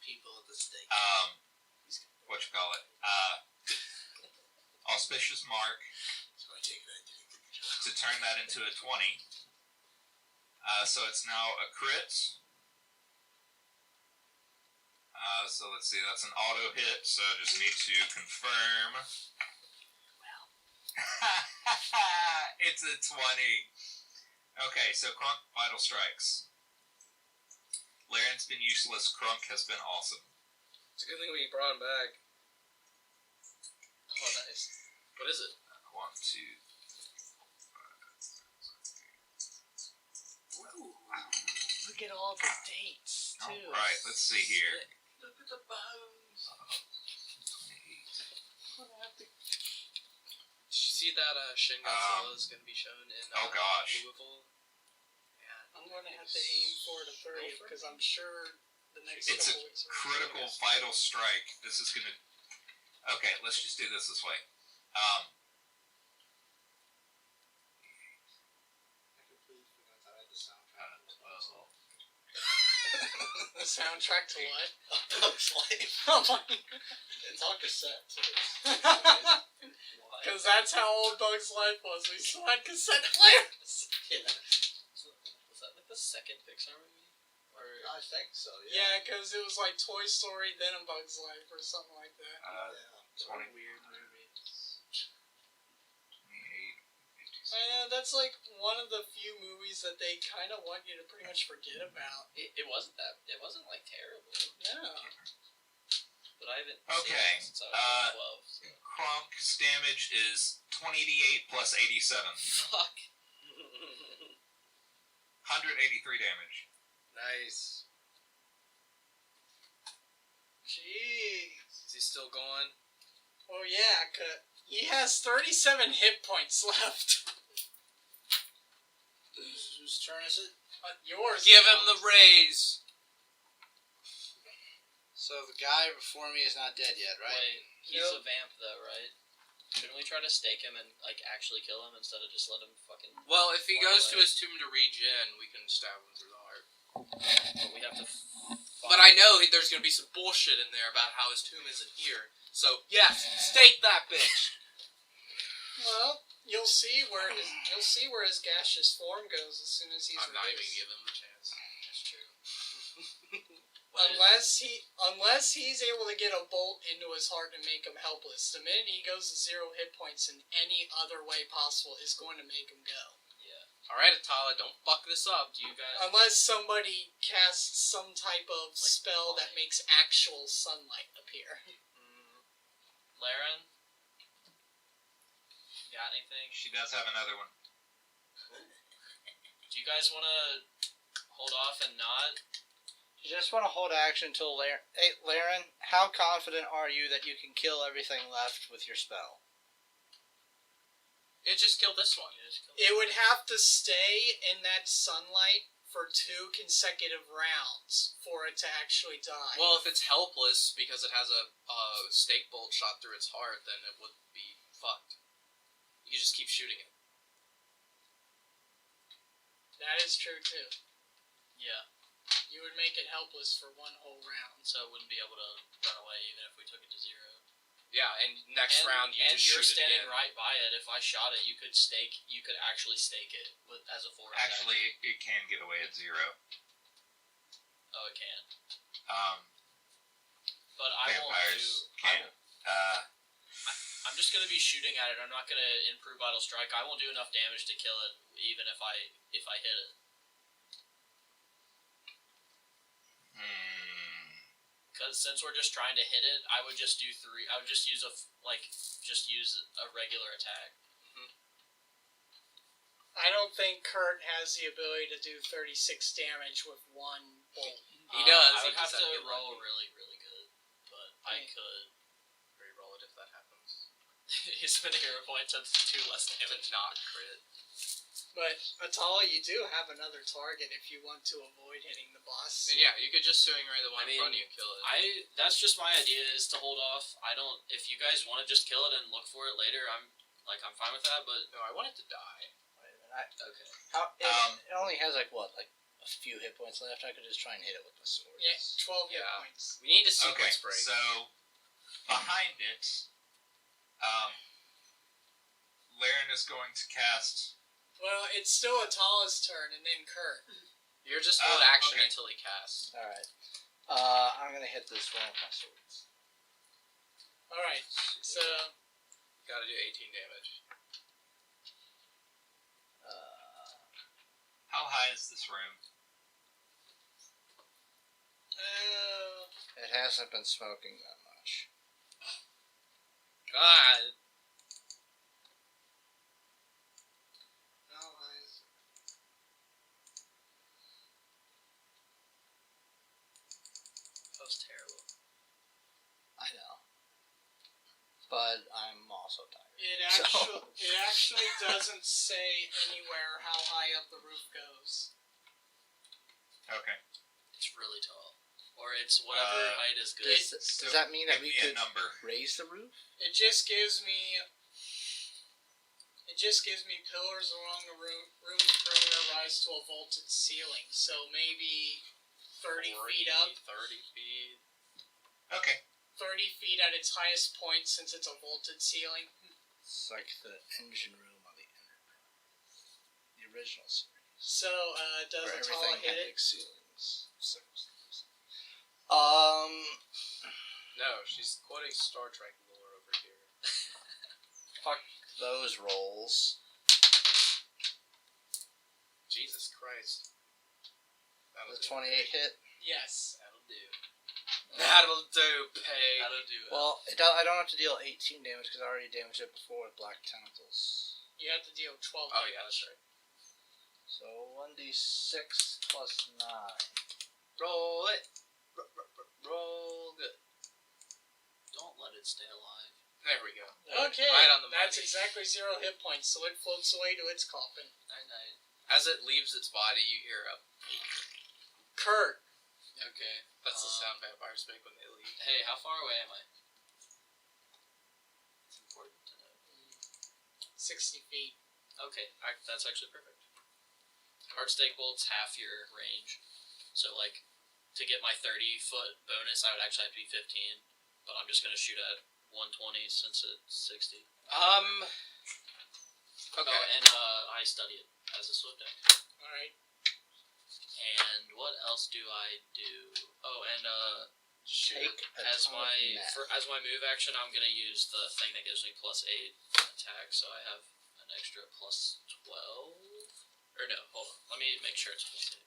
People at the stake. Auspicious Mark So I take that. to turn that into a 20. So it's now a crit. So let's see, that's an auto hit, so I just need to confirm. It's a 20. Okay, so Krunk vital strikes. Laren's been useless, Krunk has been awesome. It's a good thing we brought him back. Oh, nice. What is it? 1, 2. Look at all the dates, too. Alright, let's see here. Look at the bones. 28. Did you see that Shin Godzilla is going to be shown in Oh, gosh. Louisville? Yeah. I'm going to have to aim for the 30th because I'm sure the next It's a couple weeks are critical vital strike. This is gonna... Okay, let's just do this way. I completely forgot to add the soundtrack. The soundtrack to what? Bug's Life. Oh my It's on cassette, too. Because that's how old Bug's Life was. We still had cassette players. Yeah. Was that like the second Pixar movie? Or I think so, Yeah, because it was like Toy Story, then A Bug's Life, or something like that. 20, weird movies? 28, 56. That's like one of the few movies that they kind of want you to pretty much forget about. It wasn't that. It wasn't like terrible. Yeah. But I haven't Okay, seen it since I was like 12. So. Kronk's damage is 20d8 plus 87. Fuck. 183 damage. Nice. Jeez. Is he still going? Oh yeah, he has 37 hit points left. Whose turn is it? Yours. Give now. him the raise. So the guy before me is not dead yet, right? Wait, he's Nope. a vamp though, right? Shouldn't we try to stake him and like actually kill him instead of just let him fucking? Well, if he fly goes to away? his tomb to regen, we can stab him through the heart. But we have to. But I know there's gonna be some bullshit in there about how his tomb isn't here. So yes, stake that bitch. Well, you'll see where his gaseous form goes as soon as he's I'm not even released. giving him a chance. That's true. Unless he's able to get a bolt into his heart and make him helpless. The minute he goes to 0 hit points in any other way possible is going to make him go. All right, Atala, don't fuck this up. Do you guys? Unless somebody casts some type of spell that makes actual sunlight appear. Laren? Got anything? She does have another one. Do you guys want to hold off and not? You just want to hold action until Laren. Hey, Laren, how confident are you that you can kill everything left with your spell? It just killed this one. It would have to stay in that sunlight for 2 consecutive rounds for it to actually die. Well, if it's helpless because it has a stake bolt shot through its heart, then it would be fucked. You just keep shooting it. That is true too. Yeah. You would make it helpless for 1 whole round. So it wouldn't be able to run away even if we took it to 0. Yeah, and next round you and just you're shoot it standing again. right by it. If I shot it, you could actually stake it as a full round Actually, it can get away at 0. action. Oh, it can. But I won't Vampires do. can. I'm just gonna be shooting at it. I'm not gonna improve vital strike. I won't do enough damage to kill it, even if I hit it. Because since we're just trying to hit it, I would just do 3. I would just use use a regular attack. I don't think Kurt has the ability to do 36 damage with 1 bolt. He does. I He would have just to has to get roll lucky. really, really good, but I could. Reroll it if that happens. You spend a hero point to 2 less If damage. it's not crit. But Atala, you do have another target if you want to avoid hitting the boss. And yeah, you could just swing right the one I mean, in front of you and kill it. That's just my idea is to hold off. I don't. If you guys want to just kill it and look for it later, I'm fine with that. But No, I want it to die. Wait a minute. okay. It only has like a few hit points left. I could just try and hit it with the sword. Yeah, 12 hit Yeah. points. We need a Okay, sequence break. so behind it, Laren is going to cast. Well, it's still Atala's turn and then Kurt. You're just hold action okay. until he casts. All right. I'm gonna hit this one with my swords. Alright, so Gotta do 18 damage. How high is this room? It hasn't been smoking that much. God. How high is it? That was terrible. I know. But I'm also tired. it actually doesn't say anywhere how high up the roof goes. Okay. It's really tall. Or it's whatever height is good. Does that mean that Give we me a could number. raise the roof? It just gives me pillars along the room's perimeter rise to a vaulted ceiling. So maybe 30 feet up. 30 feet. Okay. 30 feet at its highest point since it's a vaulted ceiling. It's like the engine room on the Enterprise. The original series. So, does Where Atala everything had hit it? big ceilings. No, she's quoting Star Trek lore over here. Fuck those rolls. Jesus Christ. That'll The do. 28 hit. Yes. That'll do. That'll do, Peg. That'll do it. Well, I don't have to deal 18 damage because I already damaged it before with black tentacles. You have to deal 12 Oh, yeah, that's right. So 1d6 plus 9. Roll it. Roll good. Don't let it stay alive. There we go. Okay, Right on the that's money. exactly 0 hit points, so it floats away to its coffin. Night. As it leaves its body, you hear a... Kurt, Okay, that's the sound vampires make when they leave. Hey, how far away am I? It's important to know. 60 feet. Okay, that's actually perfect. Heartstake bolt's half your range. So, like, to get my 30-foot bonus, I would actually have to be 15. But I'm just going to shoot at 120 since it's 60. Okay. Oh, and I study it as a swift deck. Alright. And what else do I do? Oh, and Take a as ton of my meth. as my move action, I'm gonna use the thing that gives me +8 attack, so I have an extra +12. Or no, hold on. Let me make sure it's +8.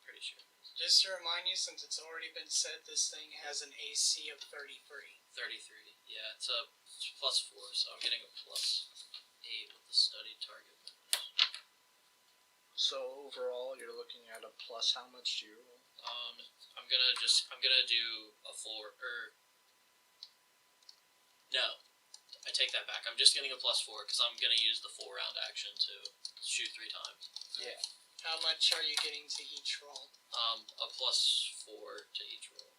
Pretty sure. Just to remind you, since it's already been said, this thing has an AC of 33. 33. Yeah, it's a +4, so I'm getting a +8 with the study target bonus. So overall, you're looking at a plus how much to your roll? I'm gonna do a 4, no, I take that back. I'm just getting a +4 because I'm gonna use the 4-round action to shoot 3 times. Yeah. How much are you getting to each roll? A +4 to each roll.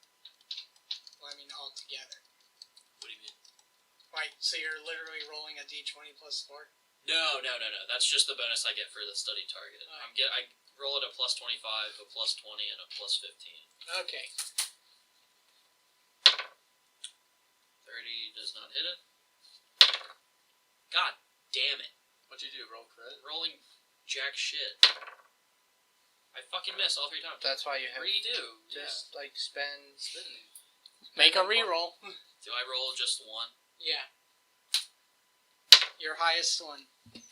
Well, I mean, altogether. What do you mean? Right, so you're literally rolling a d20 plus 4? No. That's just the bonus I get for the study target. I roll it a +25, a +20, and a +15. Okay. 30 does not hit it. God damn it. What'd you do, roll crit? Rolling jack shit. I fucking miss all 3 times. That's why you have Redo. just like spend. Make a reroll. Do I roll just 1? Yeah. Your highest one.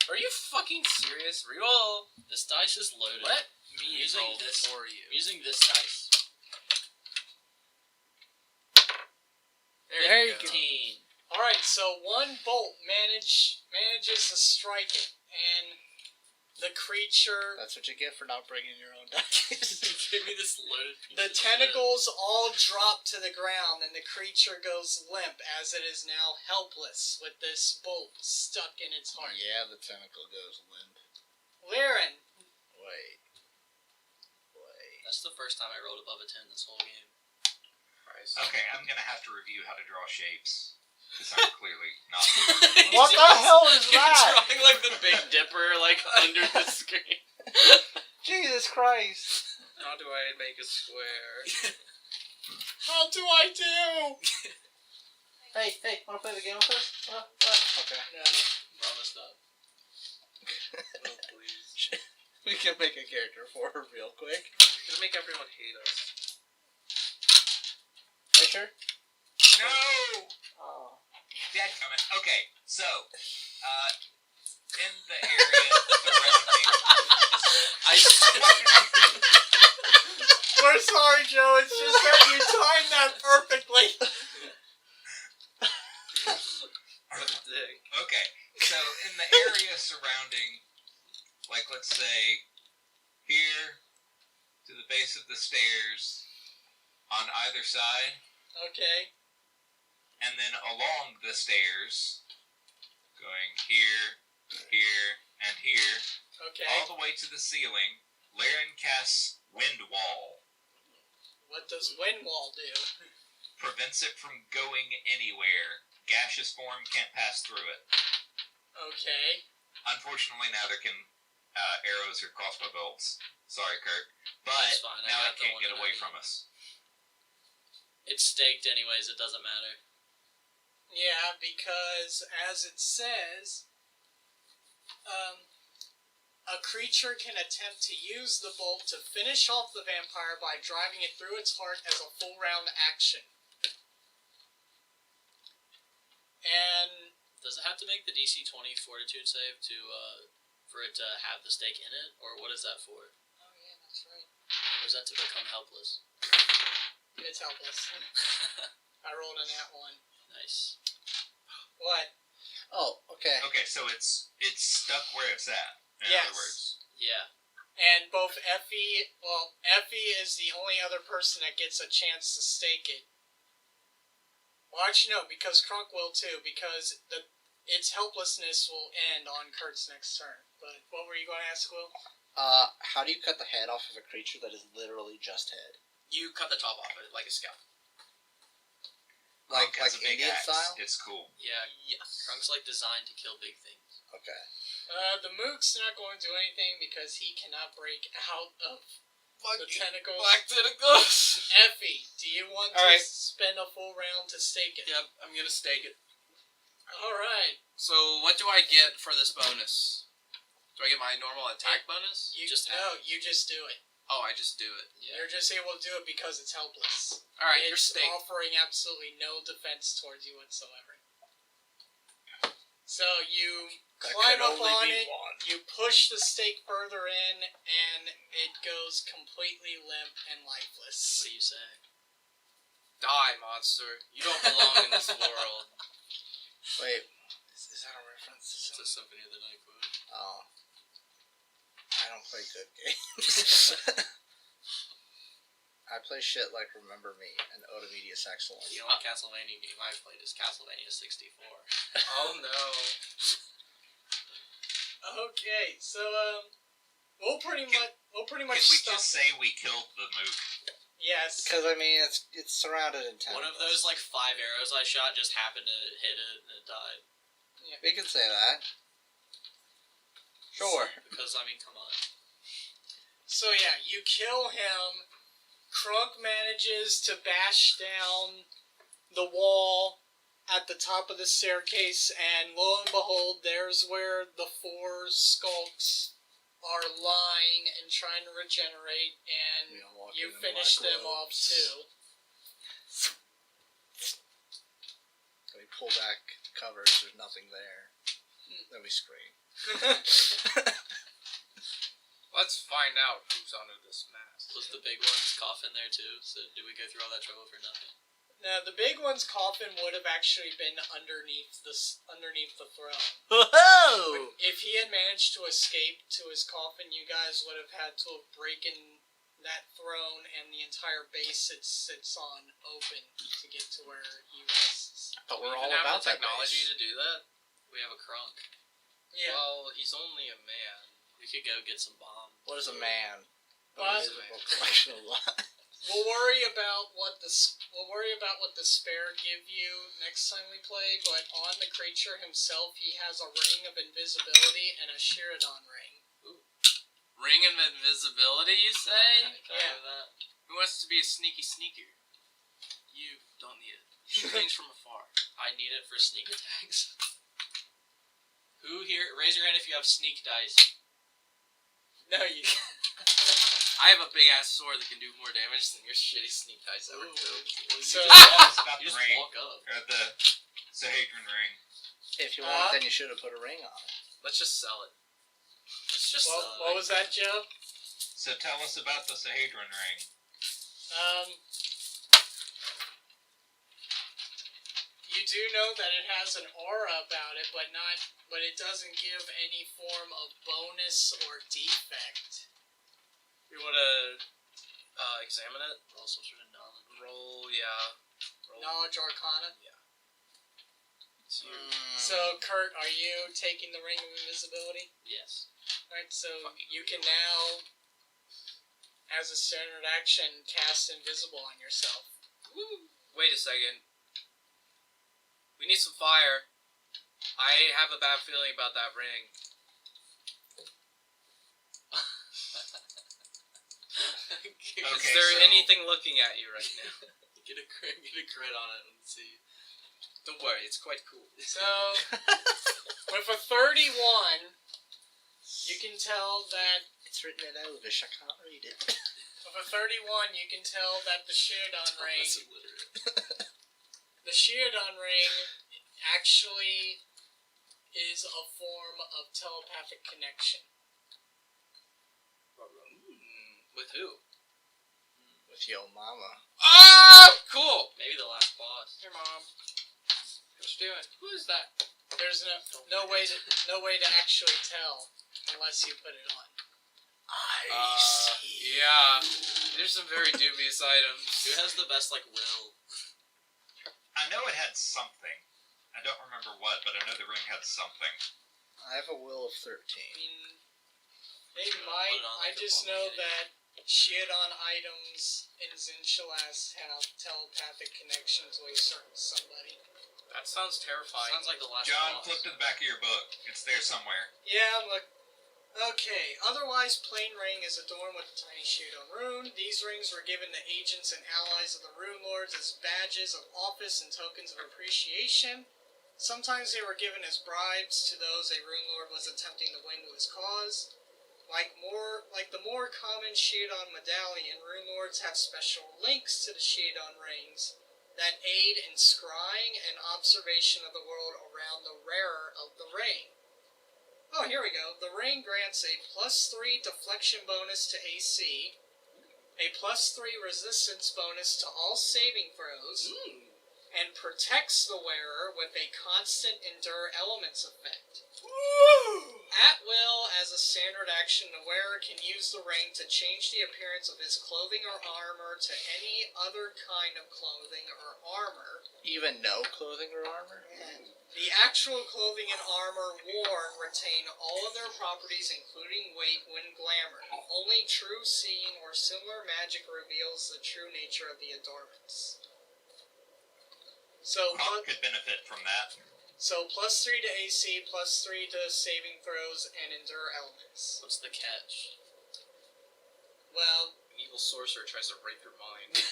Are you fucking serious? Reroll. This dice is loaded. Let me Using roll this- for you. I'm using this dice. There you go. 15. Alright, so one bolt manages to strike it, and the creature, That's what you get for not bringing your own dice. Give me this loaded piece the of shit. tentacles all drop to the ground, and the creature goes limp as it is now helpless with this bolt stuck in its heart. Yeah, the tentacle goes limp. Liren, Wait. That's the first time I rolled above a 10 this whole game. Christ. Okay, I'm gonna have to review how to draw shapes. Because I'm clearly not. What the hell is You're that? drawing like the Big Dipper like under the screen. Jesus Christ! How do I make a square? how do I do? Hey, wanna play the game with us? What? Okay. No. Promise not. Oh, please. can make a character for her real quick. Gonna make everyone hate us. Are you sure? No! Oh. Dadgummit. Okay, so, in the area surrounding... We're sorry, Joe. It's just that you timed that perfectly. What a dick. Okay, so in the area surrounding, like, let's say, here to the base of the stairs on either side, Okay. and then along the stairs, going here, here, and here, Okay. all the way to the ceiling, Laren casts Wind Wall. What does Wind Wall do? Prevents it from going anywhere. Gaseous form can't pass through it. Okay. Unfortunately, now there can arrows or crossbow bolts. Sorry, Kurt. But That's fine, I now got it the can't one get that away I from us. It's staked anyways, it doesn't matter. Yeah, because as it says, a creature can attempt to use the bolt to finish off the vampire by driving it through its heart as a full round action. And Does it have to make the DC 20 fortitude save to for it to have the stake in it? Or what is that for? oh yeah, that's right. Or is that to become helpless? It's helpless. I rolled a nat one. Nice. What? Oh, okay. Okay, so it's stuck where it's at. In Yes. other words. Yeah. And both Effie is the only other person that gets a chance to stake it. Well, actually, no, because Crunk will too, because its helplessness will end on Kurt's next turn. But what were you going to ask, Will? How do you cut the head off of a creature that is literally just head? You cut the top off it like a scalp. Like Crunk has a big Indian axe. style? It's cool. Yeah. Yes. Crunk's like designed to kill big things. Okay. The Mook's not going to do anything because he cannot break out of the tentacles. Black tentacles. Effie, do you want All to right. spend a full round to stake it? Yep, I'm gonna stake it. Alright. So what do I get for this bonus? Do I get my normal attack bonus? You Just no, you just do it. Oh, I just do it. Yeah. You're just able to do it because it's helpless. Alright, you're It's staked. offering absolutely no defense towards you whatsoever. So you climb up on it, you push the stake further in, and it goes completely limp and lifeless. What do you say? Die, monster. You don't belong in this world. Wait, is that a reference? It's a Symphony of the Night quote. Oh. I don't play good games. I play shit like Remember Me and Ode of Medius Excellence. The only Castlevania game I've played is Castlevania 64. Oh no. Okay, so we'll pretty much Can we stop. just say we killed the mook? Yes. Because, I mean, it's surrounded in tentacles. One of those like 5 arrows I shot just happened to hit it and it died. We can say that. Sure. Because I mean, come on. So yeah, you kill him. Crunk manages to bash down the wall at the top of the staircase, and lo and behold, there's where the 4 skulks are lying and trying to regenerate, and We all walk you in in finish black them off robes. too. We pull back the covers, there's nothing there. Then we scream. Let's find out who's under this mask. Was the big one's coffin there too? So did we go through all that trouble for nothing? Now, the big one's coffin would have actually been underneath the throne. Whoa! If he had managed to escape to his coffin, you guys would have had to have broken that throne and the entire base it sits on open to get to where he rests. But We we're even all have about the that technology base. to do that. We have a Crunk. Yeah. Well, he's only a man. We could go get some bombs. What is a man? But Invisible collection of lies. we'll worry about what the spare give you next time we play. But on the creature himself, he has a ring of invisibility and a Shiradon ring. Ring of invisibility, you say? Can I have that? Who wants to be a sneaky sneaker? You don't need it. Shoot things from afar. I need it for sneak attacks. Who here? Raise your hand if you have sneak dice. No, you. I have a big ass sword that can do more damage than your shitty sneak dice ever could. So Tell us about You the just ring, walk up. or the Sahedron ring. If you want, then you should have put a ring on it. Let's just sell it. It's just. what was that, Joe? So tell us about the Sahedron ring. You do know that it has an aura about it, but it doesn't give any form of bonus or defect. You wanna examine it? Roll some sort of knowledge. Roll, yeah. Roll. Knowledge Arcana. It's you. So, Kurt, are you taking the Ring of Invisibility? Yes. Alright, so you can now, as a standard action, cast Invisible on yourself. Wait a second. We need some fire. I have a bad feeling about that ring. Is there anything looking at you right now? Get a crit on it and see. Don't worry, it's quite cool. So, with a 31, you can tell that It's written in Elvish. I can't read it. with a 31, you can tell that the Shiodon ring, That's illiterate. the Shiodon ring, actually is a form of telepathic connection. With who? With your mama. Ah, cool. Maybe the last boss. Your mom. What you doing? Who is that? There's no way to actually tell unless you put it on. I see. Yeah. There's some very dubious items. Who has the best will? I know it had something. I don't remember what, but I know the ring had something. I have a will of 13. I mean, they Put might. it on I like just a know bomb. that Shiodon items in Zinchalas have telepathic connections with somebody. That sounds terrifying. Sounds like the last John, boss. flip to the back of your book. It's there somewhere. Yeah, look. Okay, otherwise plain ring is adorned with a tiny Shiodon rune. These rings were given to agents and allies of the Runelords as badges of office and tokens of appreciation. Sometimes they were given as bribes to those a Runelord was attempting to win to his cause. Like the more common Shiodon medallion, Runelords have special links to the Shiodon rings that aid in scrying and observation of the world around the wearer of the ring. Oh, here we go. The ring grants a +3 deflection bonus to AC, a +3 resistance bonus to all saving throws, and protects the wearer with a constant endure elements effect. At will, as a standard action, the wearer can use the ring to change the appearance of his clothing or armor to any other kind of clothing or armor. Even no clothing or armor? The actual clothing and armor worn retain all of their properties, including weight, when glamored. Only true seeing or similar magic reveals the true nature of the adornments. So, Hawk could benefit from that. +3 to AC, +3 to saving throws, and endure elements. What's the catch? Well, An evil sorcerer tries to rape your mind.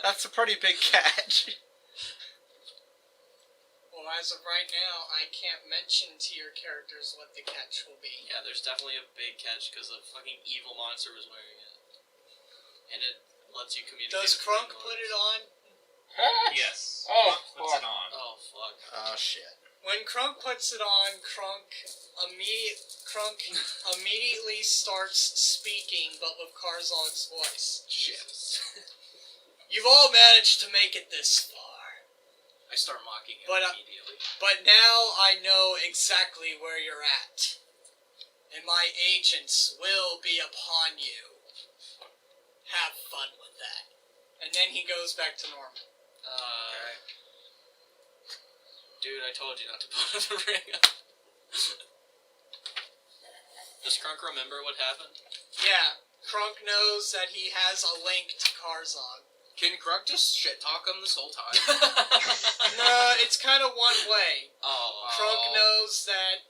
That's a pretty big catch. as of right now, I can't mention to your characters what the catch will be. Yeah, there's definitely a big catch because the fucking evil monster was wearing it. And it lets you communicate. Does with Crunk Runelords. put it on? Yes. Oh, Crunk puts it on. Oh, fuck. Oh, shit. When Crunk puts it on, Crunk immediately starts speaking, but with Karzog's voice. Shit. You've all managed to make it this far, I start mocking him But, immediately. but now I know exactly where you're at, and my agents will be upon you. Have fun with that. And then he goes back to normal. Okay. Dude, I told you not to put the ring on. Does Crunk remember what happened? Yeah, Crunk knows that he has a link to Karzog. Can Crunk just shit talk him this whole time? No, it's kind of one way. Oh. Crunk knows that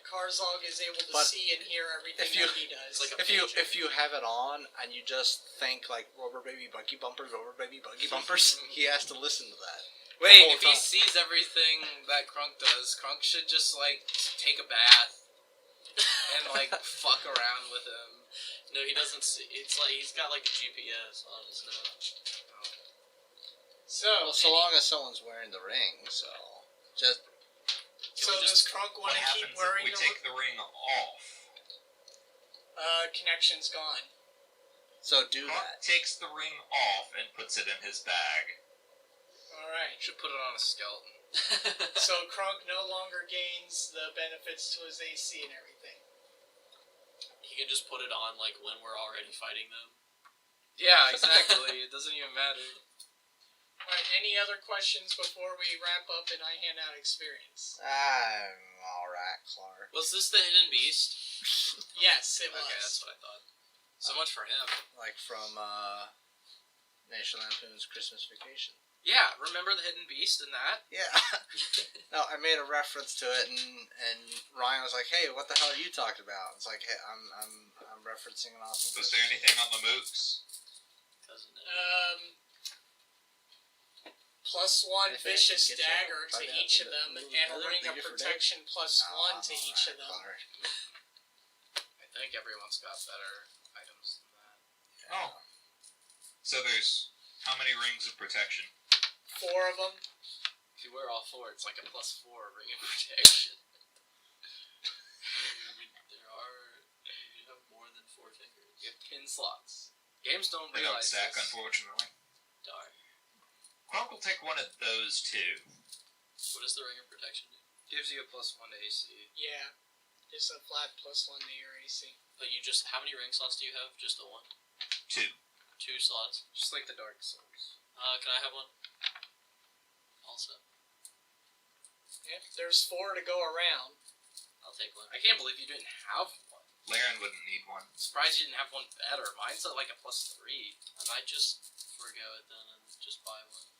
Karzog is able to But see and hear everything if you- that he does. It's like a If you have it on and you just think like rubber baby buggy bumpers, he has to listen to that. Wait, whole if he time. sees everything that Crunk does, Crunk should just, like, take a bath and like fuck around with him. No, he doesn't see. It's like he's got like a GPS on his nose. So, Well, so long as someone's wearing the ring, so just so we does just- Crunk What want to keep happens if wearing we the take the ring off? connection's gone. so do Crunk that. takes the ring off and puts it in his bag. Alright. Should put it on a skeleton. So Crunk no longer gains the benefits to his AC and everything. He can just put it on like when we're already fighting them. Yeah, exactly. It doesn't even matter. Alright, any other questions before we wrap up and I hand out experience? I'm alright, Clark. Was this the hidden beast? Yes, it was. Okay, that's what I thought. So much for him. Like from National Lampoon's Christmas Vacation. Yeah, remember the hidden beast in that? Yeah. No, I made a reference to it, and Ryan was like, "Hey, what the hell are you talking about?" It's like, "Hey, I'm referencing an awesome." Was there anything on the mooks? Doesn't it? +1 Anything vicious to get you dagger to find out each of the them, movie and a better, ring of thank you for protection +1 to each of them. Clark. I think everyone's got better items than that. Oh. So there's how many rings of protection? 4 of them. If you wear all 4, it's like a +4 ring of protection. There are. You have more than 4 fingers. You have 10 slots. Games don't They don't realize stack, this. unfortunately. Darn. Crunk will take one of those too. What does the ring of protection do? Gives you a +1 to AC. Yeah. Just a flat +1 to your AC. But you just. How many ring slots do you have? Just the one? 2. 2 slots. Just like the Dark Souls. Can I have one? Also. Yeah, there's 4 to go around. I'll take one. I can't believe you didn't have one. Laren wouldn't need one. I'm surprised you didn't have one better. Mine's at like a +3. I might just forgo it then and just buy one.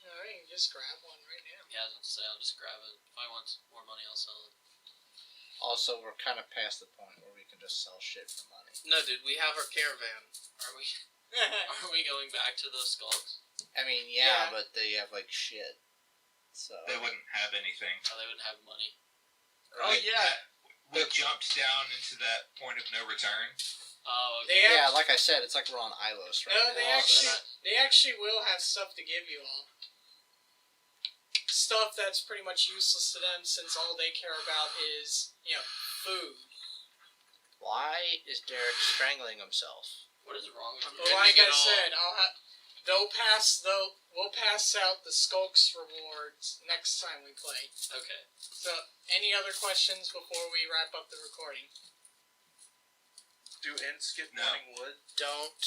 Alright, you can just grab one right now. Yeah, I was about to say, I'll just grab it. If I want more money, I'll sell it. Also, we're kind of past the point where we can just sell shit for money. No, dude, we have our caravan. Are we? Are we going back to the skulks? I mean, Yeah. yeah, but they have like shit. So They wouldn't have anything. Oh, they wouldn't have money. Oh yeah. We jumped down into that point of no return. Oh, They okay. yeah, like I said, it's like we're on Ilos right No, now. they actually will have stuff to give you all. Stuff that's pretty much useless to them since all they care about is, food. Why is Derek strangling himself? What is wrong with you? But like I it all. said, we'll pass out the Skulks rewards next time we play. Okay. So, any other questions before we wrap up the recording? Do ants get No. morning wood? Don't